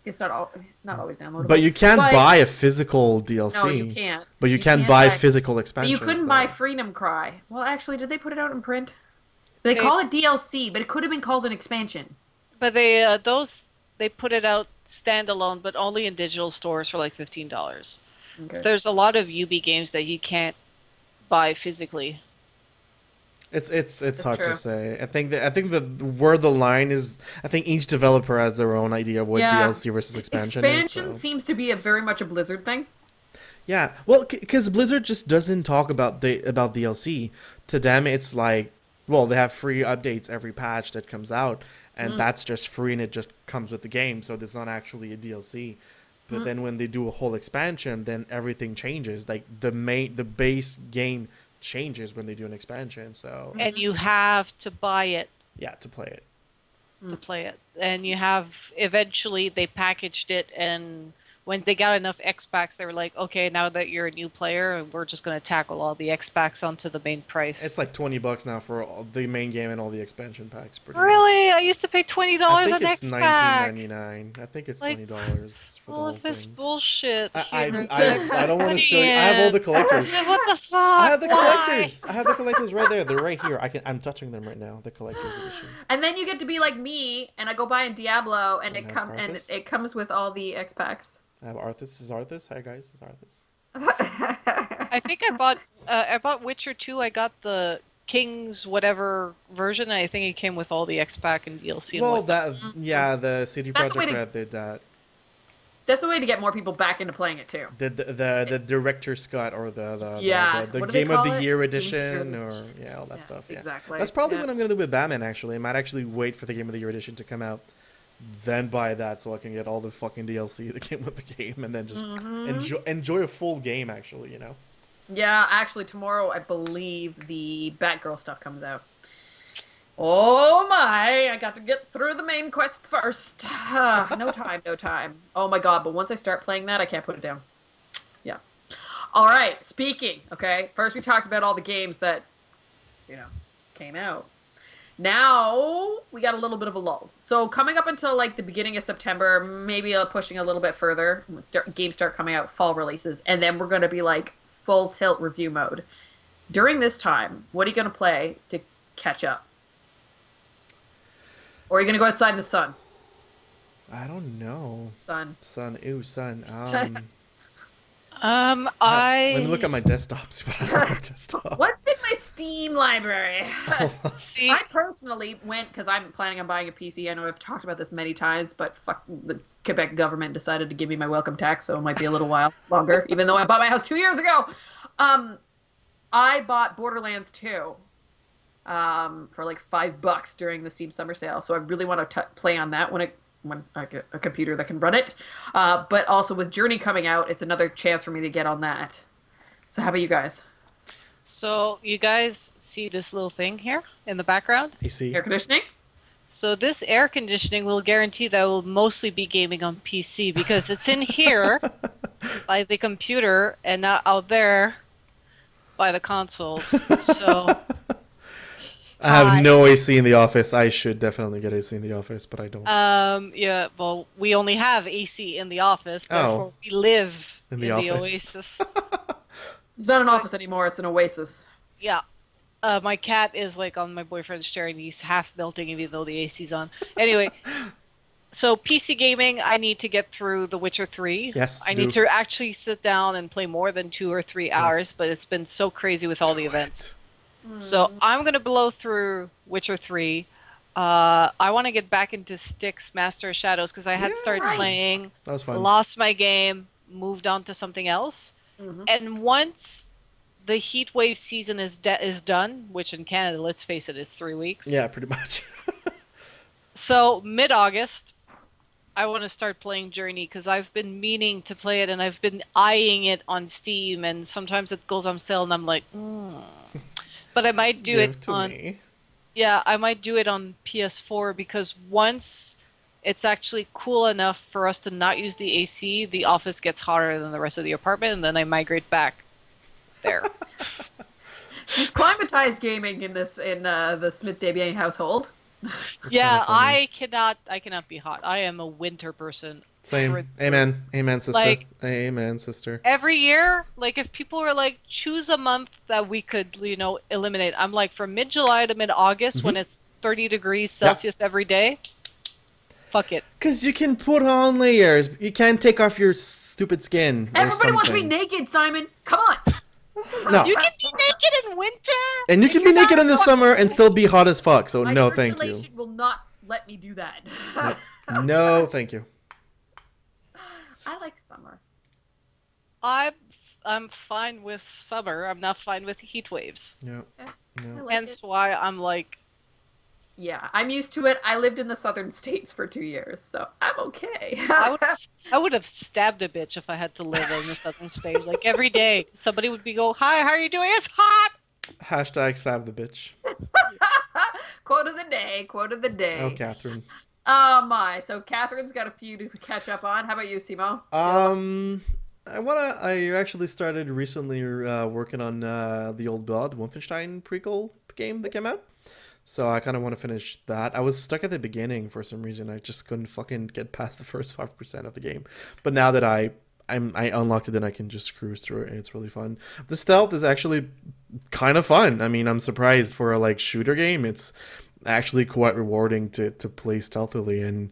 it's not always downloadable. But you can't But- buy a physical DLC. No, you can't. But you can can't buy buy- physical But expansions. you couldn't though. buy Freedom Cry. Well, actually, did they put it out in print? They They- call it DLC, but it could have been called an expansion. but they put it out standalone, but only in digital stores for like $15. Okay. There's a lot of UB games that you can't buy physically. It's hard true. to say. I think that where the line is, I think each developer has their own idea of what Yeah. DLC versus expansion is. Expansion So. seems to be very much a Blizzard thing. Yeah, well, because Blizzard just doesn't talk about DLC. To them, it's like, well, they have free updates every patch that comes out, and Mm, that's just free, and it just comes with the game, so it's not actually a DLC. But mm. then when they do a whole expansion, then everything changes. Like the base game changes when they do an expansion. So And you it's have to buy it yeah to play it. to play it. And you have eventually they packaged it, and when they got enough X packs, they were like, okay, now that you're a new player, we're just going to tackle all the X packs onto the main price. It's like $20 now for the main game and all the expansion packs, pretty much. Really? I used to pay $20 I think on it's X pack. 19.99. I think it's Like $20 for the all whole of this thing. bullshit I here. It's I, like, I don't want to putting show you. I have all the in. collectors. What the I fuck? have the Why? collectors. I have the collectors right there. They're right here. I'm touching them right now. The collector's edition. And then you get to be like me, and I go buy in Diablo, and And have and Arthas. it comes with all the X packs. I have Arthas. This is Arthas. Hi guys. This is Arthas. I think I bought Witcher 2. I got the King's whatever version, and I think it came with all the X pack and DLC and Well, whatnot. the CD That's the way Projekt to- Red did that. That's a way to get more people back into playing it too. The director's cut or Yeah, the what do they Game of call the it? Year Game of edition the Year or edition. yeah all that stuff. Yeah, Exactly. that's probably Yeah. what I'm gonna do with Batman. Actually, I might actually wait for the Game of the Year edition to come out, then buy that so I can get all the fucking DLC that came with the game, and then just enjoy a full game. Actually, you know. Yeah, actually, tomorrow I believe the Batgirl stuff comes out. Oh my! I got to get through the main quest first. No time, no time. Oh my god! But once I start playing that, I can't put it down. Yeah. All right. Speaking. Okay. First, we talked about all the games that, came out. Now we got a little bit of a lull. So coming up until like the beginning of September, maybe pushing a little bit further, when games start coming out, fall releases, and then we're going to be like full tilt review mode. During this time, what are you going to play to catch up? Or are you going to go outside in the sun? I don't know. Sun. Sun. Ew, sun. Sun. Let me look at my desktop. See what I have on my desktop. What's in my Steam library? See, I personally went, because I'm planning on buying a PC. I know I've talked about this many times, but fuck, the Quebec government decided to give me my welcome tax, so it might be a little while longer, even though I bought my house 2 years ago. I bought Borderlands 2 for like $5 during the Steam summer sale, so I really want to play on that when I get a computer that can run it. But also with Journey coming out, it's another chance for me to get on that. So how about you guys? so you guys see this little thing here in the background? AC. Air conditioning? So this air conditioning will guarantee that I will mostly be gaming on PC because it's in here by the computer and not out there by the consoles. So I have no AC in the office. I should definitely get AC in the office, but I don't. yeah, well, we only have AC in the office, Oh. therefore we live In in the the office. oasis. It's not an office anymore, it's an oasis. Yeah. My cat is like on my boyfriend's chair and he's half melting even though the AC's on. Anyway, so PC gaming, I need to get through The Witcher 3. Yes, I do. need to actually sit down and play more than 2 or 3 hours, Yes. but it's been so crazy with all the Do events. it. So I'm going to blow through Witcher 3. I want to get back into Styx Master of Shadows because I had Yeah. started Right. playing, That was fun. lost my game, moved on to something else. Mhm. And once the heat wave season is done, which in Canada, let's face it, is 3 weeks. Yeah, pretty much. So mid-August, I want to start playing Journey because I've been meaning to play it and I've been eyeing it on Steam and sometimes it goes on sale and I'm like, But I might do Give it to on me. yeah, I might do it on PS4 because once it's actually cool enough for us to not use the AC, the office gets hotter than the rest of the apartment and then I migrate back there. She's climatized gaming in the Smith Debian household. It's Yeah, kinda funny. I cannot be hot. I am a winter person. Same. Through- Amen. Amen, sister. Like- Amen, sister. Every year, like if people were like, choose a month that we could, eliminate. I'm like from mid-July to mid-August when it's 30 degrees Celsius every day. Fuck it. Because you can put on layers. You can't take off your stupid skin. Or Everybody wants to be something. naked, Simon. Come on. No. You can be naked in winter. And you can be You're naked not in the fucking summer and still be hot as fuck. So My no, thank you. circulation will not let me do that. No, thank you. I like summer. I'm I'm fine with summer. I'm not fine with heat waves. Yeah. I No. like Hence it. why I'm like, Yeah, I'm used to it. I lived in the southern states for 2 years, so I'm okay. I would have stabbed a bitch if I had to live in the southern states. Like every day, somebody would be go, "Hi, how are you doing? It's hot." Hashtag stab the bitch. Quote of the day. Quote of the Oh, day. Catherine. Oh my. So Catherine's got a few to catch up on. How about you, Simo? Um, I actually started recently working on the Old Blood Wolfenstein prequel game that came out. So I kind of want to finish that. I was stuck at the beginning for some reason. I just couldn't fucking get past the first 5% of the game. But now that I unlocked it, then I can just cruise through it, and it's really fun. The stealth is actually kind of fun. I mean, I'm surprised for a like shooter game. It's actually quite rewarding to play stealthily, and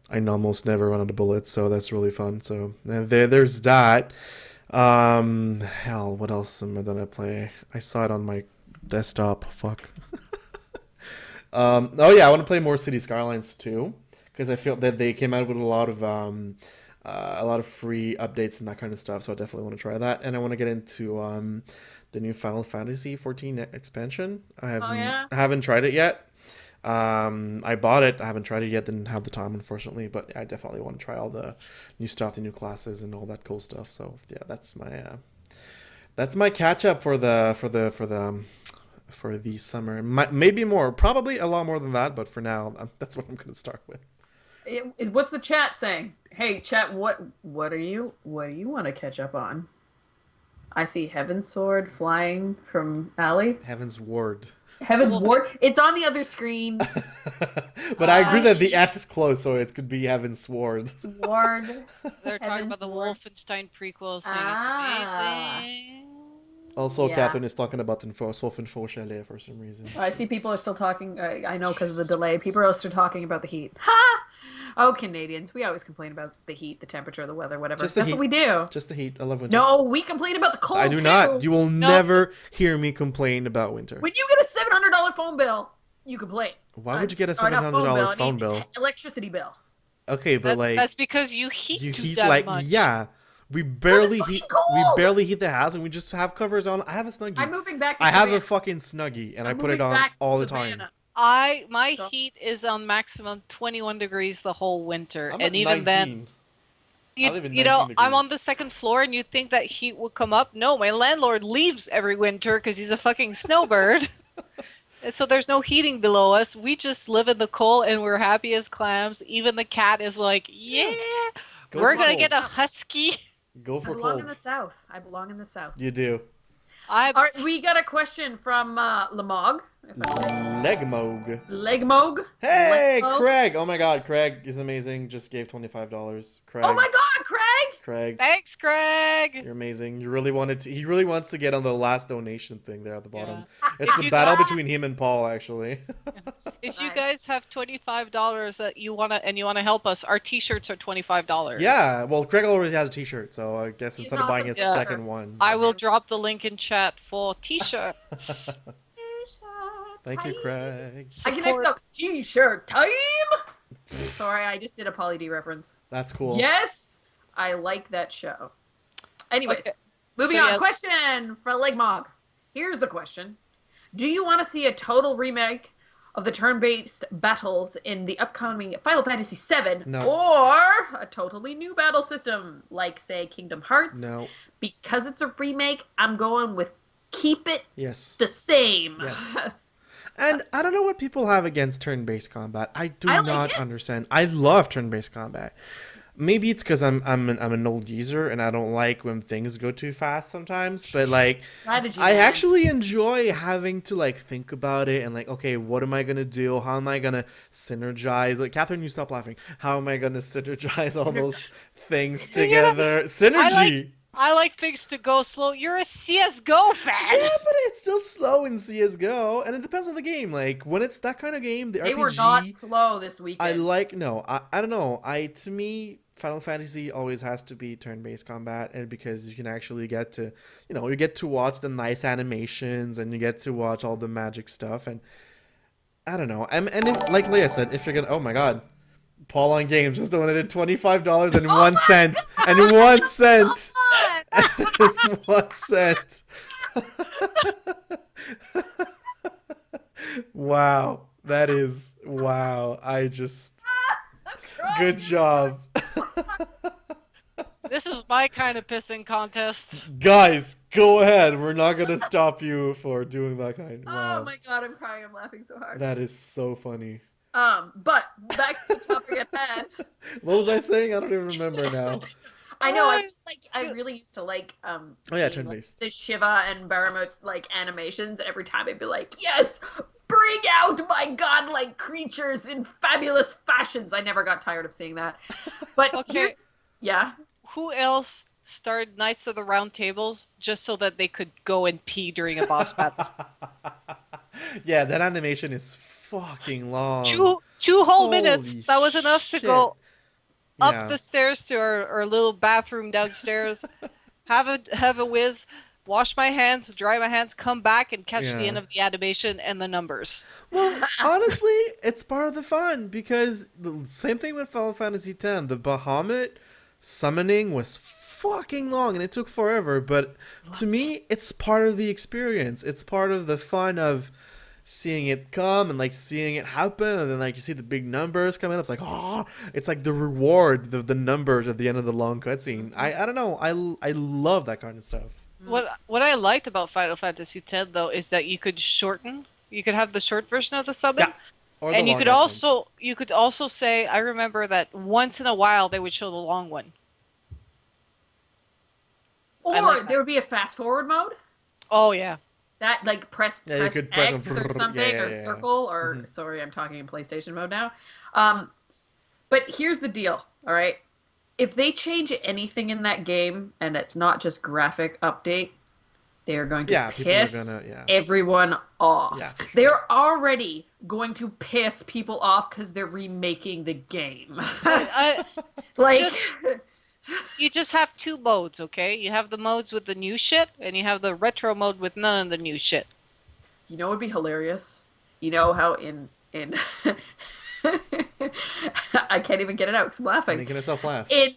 I almost never run out of bullets, so that's really fun. So there's that. Hell, what else am I gonna play? I saw it on my desktop. Fuck. Oh yeah, I want to play more City Skylines too, because I feel that they came out with a lot of free updates and that kind of stuff. So I definitely want to try that, and I want to get into the new Final Fantasy 14 expansion. Oh yeah. I haven't tried it yet. I bought it. I haven't tried it yet. Didn't have the time, unfortunately. But I definitely want to try all the new stuff, the new classes, and all that cool stuff. So yeah, that's my catch up for the summer. Maybe more, probably a lot more than that. But for now, that's what I'm gonna start with. What's the chat saying? Hey, chat, what do you want to catch up on? I see Heaven's Sword flying from Allie. Heaven's Ward. Heaven's Ward. It's on the other screen. But I agree that the S is close, so it could be Heaven's Sword. Ward. they're talking Heaven's about the Ward. Wolfenstein prequel, saying Ah. it's amazing. Also, Yeah. Catherine is talking about Info Chalet for some reason. I see people are still talking. I know because of the delay. People are still talking about the heat. Ha! Oh, Canadians, we always complain about the heat, the temperature, the weather, whatever. Just the That's heat. what we do. Just the heat. I love winter. No, we complain about the cold. I do too. not. You will No. never hear me complain about winter. When you get a $700 phone bill, you complain. Why would you get a Or not $700 I phone mean, bill? Electricity bill. Okay, but like That's because you heat you too heat damn like much. yeah. We barely fucking heat. cold! We barely heat the house, and we just have covers on. I have a snuggie. I'm moving back to I have a Savannah. fucking snuggie, and I I'm put it moving on back to all the Savannah. time. My So- heat is on maximum 21 degrees the whole winter, I'm and at even 19. then, I live in you know, 19 I'm on degrees. the second floor, and you'd think that heat would come up. No, my landlord leaves every winter because he's a fucking snowbird. And so there's no heating below us. We just live in the cold, and we're happy as clams. Even the cat is like, yeah, Go we're for gonna cold. get a husky. Go I for belong cold. in the South. I belong in the South. You do. I All right, we got a question from Lamog. Legmog. Legmog. Hey, Legmog. Craig! Oh my God, Craig is amazing. Just gave $25. Craig. Oh my God, Craig! Craig, Thanks, Greg. you're amazing. You really wanted to. He really wants to get on the last donation thing there at the bottom. Yeah. It's If a you battle got- between him and Paul, actually. If you Nice. guys have $25 that you wanna help us, our T-shirts are $25. Yeah, well, Craig already has a T-shirt, so I guess He's instead of not buying the a best. second one. I will drop the link in chat for T-shirts. Thank you, Craig. I can next up t-shirt time. Sorry, I just did a Pauly D reference. That's cool. Yes, I like that show. Anyways, Okay. moving So, on. yeah. Question for Legmog. Here's the question: do you want to see a total remake of the turn-based battles in the upcoming Final Fantasy VII, No. or a totally new battle system like, say, Kingdom Hearts? No. Because it's a remake, I'm going with keep it Yes. the same. Yes. And I don't know what people have against turn-based combat. I do I like not it. understand. I love turn-based combat. Maybe it's because I'm an old geezer and I don't like when things go too fast sometimes. But like, Strategy. I man. actually enjoy having to like think about it and like, okay, what am I gonna do? How am I gonna synergize? Like, Catherine, you stop laughing. How am I gonna synergize all those things together? Synergy. I like things to go slow. You're a CS:GO fan. Yeah, but it's still slow in CS:GO, and it depends on the game. Like when it's that kind of game, the They RPG. were not slow this weekend. I like no. I don't know. To me, Final Fantasy always has to be turn-based combat, and because you can actually get to, you get to watch the nice animations, and you get to watch all the magic stuff, and I don't know. Like Leia said, if you're gonna, oh my God, Paul on Games just donated $25 and 1 cent, and 1 cent. What sense? Wow. That is wow. I just I'm good crying. job. This is my kind of pissing contest. Guys, go ahead. We're not gonna stop you for doing that kind. Oh Wow. my god, I'm crying. I'm laughing so hard. That is so funny. But back to the topic at hand. What was I saying? I don't even remember now. I know. Oh, I really used to like Oh yeah, seeing turn like based. the Shiva and Baramut like animations, and every time I'd be like, yes, bring out my godlike creatures in fabulous fashions. I never got tired of seeing that. But here's okay. yeah. Who else started Knights of the Round Tables just so that they could go and pee during a boss battle? Yeah, that animation is fucking long. Two whole minutes. Holy That was enough to shit. go up Yeah. the stairs to our little bathroom downstairs, have a whiz, wash my hands, dry my hands, come back and catch the end Yeah. of the animation and the numbers. Well, honestly, it's part of the fun because the same thing with Final Fantasy X. The Bahamut summoning was fucking long and it took forever, but to me, it's part of the experience. It's part of the fun of seeing it come and like seeing it happen, and then like you see the big numbers coming up. It's like it's like the reward, the numbers at the end of the long cutscene. I don't know. I love that kind of stuff. What I liked about Final Fantasy X though is that you could shorten. You could have the short version of the Yeah, summon, or the and long ass ones. you could also say I remember that once in a while they would show the long one. I Or like that. there would be a fast forward mode Oh yeah. that like Yeah, you press could press them. X or Yeah, something yeah, or yeah. circle or Hmm. sorry, I'm talking in PlayStation mode now. Um, but here's the deal, all right? If they change anything in that game and it's not just graphic update, they are going to Yeah, people are piss gonna everyone yeah, off. for sure. They're already going to piss people off because they're remaking the game. I Like, just you just have two modes, okay? You have the modes with the new shit, and you have the retro mode with none of the new shit. you know, what would be hilarious. You know how in I can't even get it out because I'm laughing. Making herself laugh. In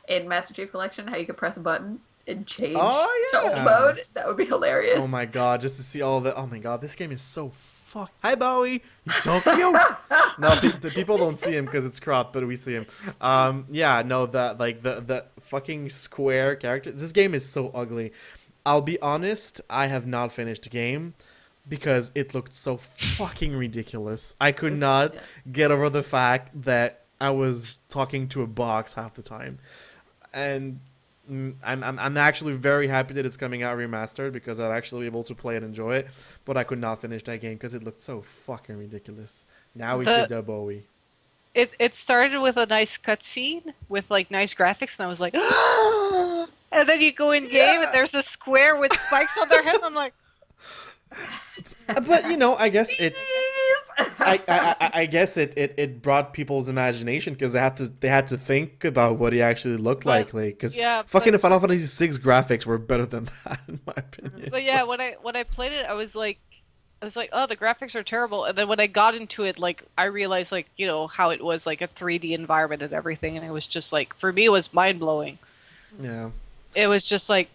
in Master Chief Collection, how you could press a button and change to Oh old yeah. mode. That would be hilarious. Oh my god, just to see all the. Oh my god, this game is so fuck. Hi Bowie, he's so cute. No, the people don't see him because it's cropped, but we see him. Yeah, no, the fucking square character. This game is so ugly. I'll be honest, I have not finished the game because it looked so fucking ridiculous. I could not Yeah. get over the fact that I was talking to a box half the time, and I'm actually very happy that it's coming out remastered because I'll actually be able to play and enjoy it. But I could not finish that game because it looked so fucking ridiculous. Now we see The the Bowie. it started with a nice cutscene with like nice graphics, and I was like, and then you go in game and there's a square with spikes on their head. And I'm like, But you know, I guess it. Please! I guess it brought people's imagination because they had to think about what he actually looked But- like because yeah, fucking but Final Fantasy VI graphics were better than that in my opinion. but yeah, when I played it, I was like, oh, the graphics are terrible. And then when I got into it, like I realized like you know how it was like a 3D environment and everything, and it was just like for me it was mind blowing. Yeah. It was just like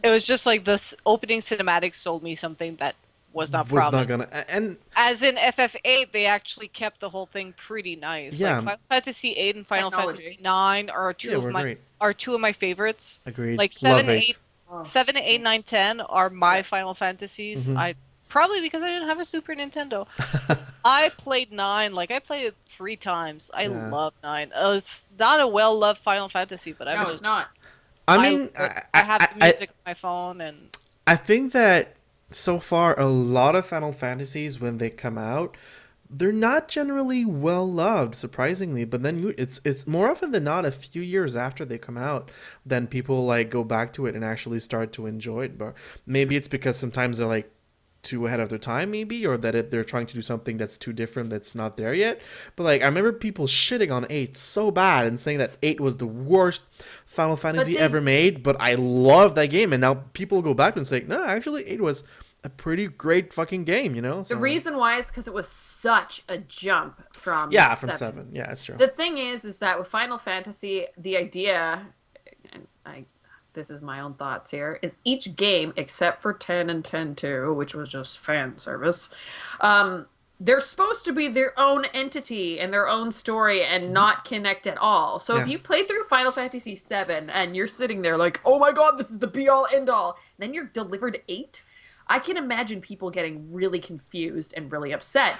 the opening cinematics sold me something that was not Was not promised. gonna and As in FF8, they actually kept the whole thing pretty nice. Like yeah, Final Fantasy 8 and Final Technology. Fantasy 9 are yeah, we're great. two of my favorites. Agreed. Like Love 7, 8, it. Oh. 7, 8, 9, 10 are my Yeah. Final Fantasies. Mhm. I probably because I didn't have a Super Nintendo. I played 9, like I played it 3 times. I Yeah. love 9. It's not a well-loved Final Fantasy, but No, it's not. I I mean, love it. I have the music on my phone and I think that so far a lot of Final Fantasies when they come out, they're not generally well loved, surprisingly. But then it's more often than not a few years after they come out, then people like go back to it and actually start to enjoy it. But maybe it's because sometimes they're like too ahead of their time, maybe, or that they're trying to do something that's too different that's not there yet. But like I remember people shitting on 8 so bad and saying that 8 was the worst Final Fantasy they- ever made, but I love that game, and now people go back and say, no, actually 8 was a pretty great fucking game, you know? The So, reason why is because it was such a jump from yeah, from 7. Yeah, it's true. The thing is that with Final Fantasy, the idea, and this is my own thoughts here, is each game, except for 10 and 10-2, which was just fan service, they're supposed to be their own entity and their own story and not connect at all. So if Yeah. you played through Final Fantasy VII and you're sitting there like, oh my god, this is the be-all, end-all, then you're delivered 8, I can imagine people getting really confused and really upset.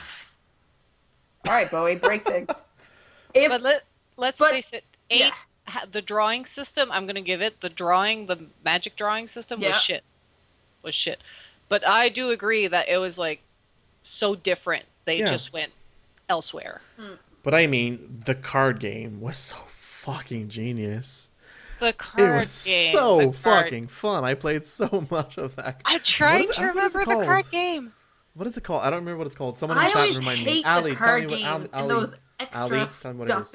All right, Bowie, break things. But let's but- face it, 8, yeah. the drawing system, I'm going to give it, the magic drawing system Yeah. was shit. But I do agree that it was like so different. They Yeah. just went elsewhere. But I mean, the card game was so fucking genius. The card It was game. so the card- fucking fun. I played so much of that. I'm trying What is to it- what is it remember the card called? game. What is it called? I don't remember what it's called. Someone in I the chat always remind me. hate Ali, the tell card me what games Ali, and those extra Ali, tell me what it stuff is.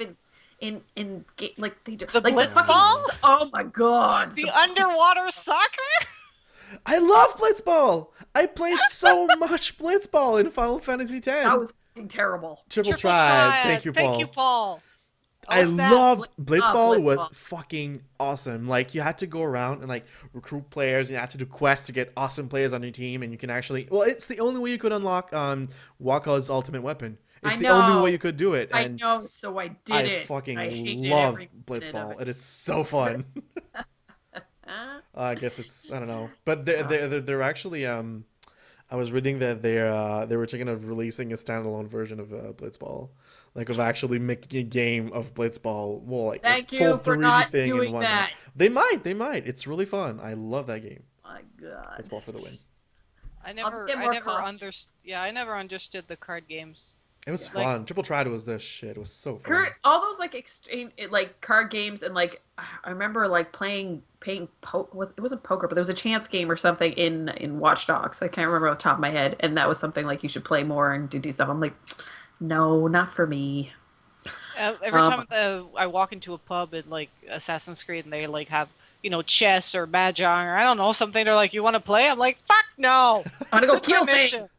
like they do The like the fucking blitzball? oh my god. The underwater soccer? I love Blitzball. I played so much Blitzball in Final Fantasy X. That was fucking terrible. Triple Triple Triad. Triad. Thank you, Paul. Thank you, Paul. I Oh, snap. loved Blitzball. Was Blitzball. fucking awesome. Like you had to go around and like recruit players. You had to do quests to get awesome players on your team, and you can actually. Well, it's the only way you could unlock Waka's ultimate weapon. It's I the only know. way you could do it. I And know, so I did I it. fucking I hated love every minute of Blitzball. it. It is so fun. I guess it's I don't know, but they're actually I was reading that they were thinking of releasing a standalone version of Blitzball, like of actually making a game of Blitzball. Well, like Thank a you full for 3D not thing and doing whatnot. that. They might. It's really fun. I love that game. My god. Blitzball for the win. I I'll just never, get I more never costumes. I never understood the card games. It was Like- fun. Triple Triad was this shit. It was so fun. Kurt, all those like extreme like card games and like I remember like playing it wasn't poker, but there was a chance game or something in Watch Dogs. I can't remember off the top of my head, and that was something like you should play more and do stuff. I'm like, no, not for me. Every time I walk into a pub in like Assassin's Creed and they like have, chess or mahjong or I don't know, something, they're like, you want to play? I'm like, fuck no! I want to go Where's my kill mission? things.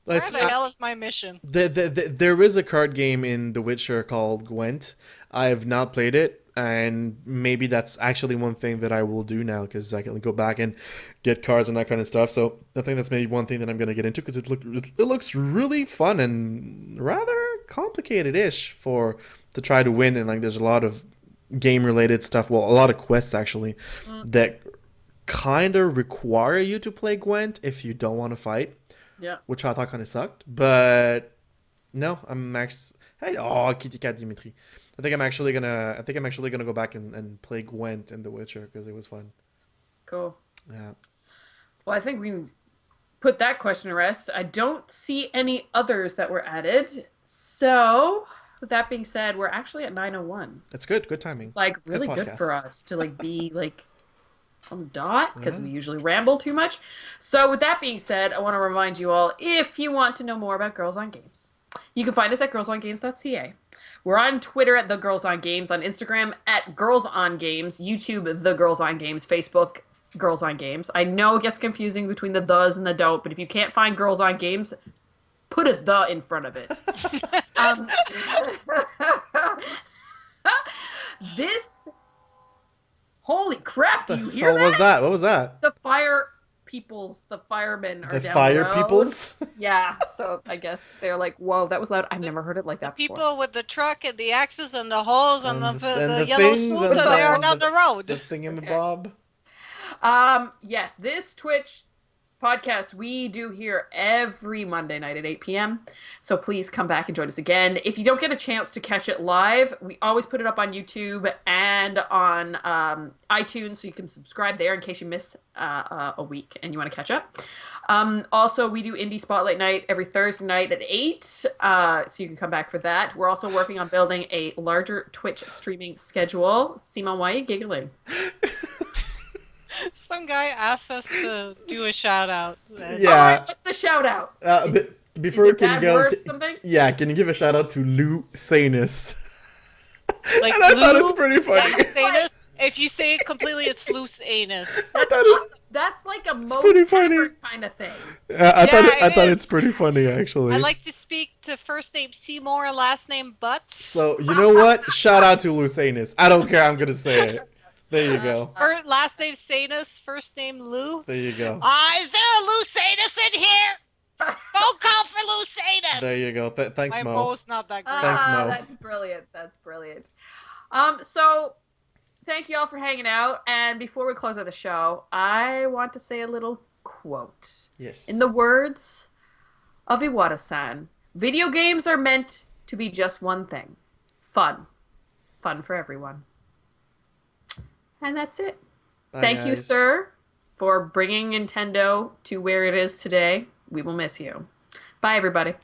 Where Let's- the hell is my mission? There is a card game in The Witcher called Gwent. I have not played it, and maybe that's actually one thing that I will do now because I can go back and get cards and that kind of stuff. So I think that's maybe one thing that I'm going to get into because it looks really fun and rather complicated-ish to try to win. And like there's a lot of game-related stuff. Well, a lot of quests actually that kind of require you to play Gwent if you don't want to fight. Yeah. Which I thought kind of sucked, but no, I'm actually. Hey, oh, Kitty Cat Dimitri. I think I'm actually gonna go back and play Gwent in The Witcher because it was fun. Cool. Yeah. Well, I think we can put that question to rest. I don't see any others that were added. So, with that being said, we're actually at 9:01. It's good. Good timing. It's like really good podcast. for us to like be like on the dot because we usually ramble too much. So with that being said, I want to remind you all, if you want to know more about Girls on Games, you can find us at girlsongames.ca. We're on Twitter at The Girls on Games, on Instagram at Girls on Games, YouTube The Girls on Games, Facebook Girls on Games. I know it gets confusing between the does and the don't, but if you can't find Girls on Games, put a the in front of it. This holy crap, do you hear What that? was that? What was that? The firemen are The down fire the road. peoples? Yeah, so I guess they're like, whoa, that was loud. I've never heard it like The that before. people with the truck and the axes and the holes and, And the the yellow things suit, and they are the- down the road. The thing in the Okay. bob. Yes, this Twitch podcast we do here every Monday night at 8 p.m. So please come back and join us again. If you don't get a chance to catch it live, we always put it up on YouTube and on iTunes, so you can subscribe there in case you miss a week and you want to catch up. Also, we do Indie Spotlight Night every Thursday night at 8, so you can come back for that. We're also working on building a larger Twitch streaming schedule. Simon, why are you giggling? Some guy asked us to do a shout out. Yeah. What's the shout out? Before Is we it can bad go, word, something? yeah, can you give a shout out to Lou Sanus? Like And I thought Lou it's pretty funny. Anus. If you say it completely, it's loose anus. That's thought it- awesome. That's like a most pretty funny. favorite kind of thing. I Yeah, thought it it's is. pretty funny actually. I like to speak to first name Seymour, last name Butts. So you know what? Shout out to Lou Sanus. I don't care. I'm gonna say it. There you go. Last name Sanus, first name Lou. There you go. Is there a Lou Sanus in here? Phone call for Lou Sanus. There you go. Thanks, My Mo. Mo's not that great. Thanks, Mo. That's brilliant. That's brilliant. So thank you all for hanging out. And before we close out the show, I want to say a little quote. Yes. In the words of Iwata-san, video games are meant to be just one thing. Fun. Fun for everyone. And that's it. Bye, Thank you, guys. sir, for bringing Nintendo to where it is today. We will miss you. Bye, everybody.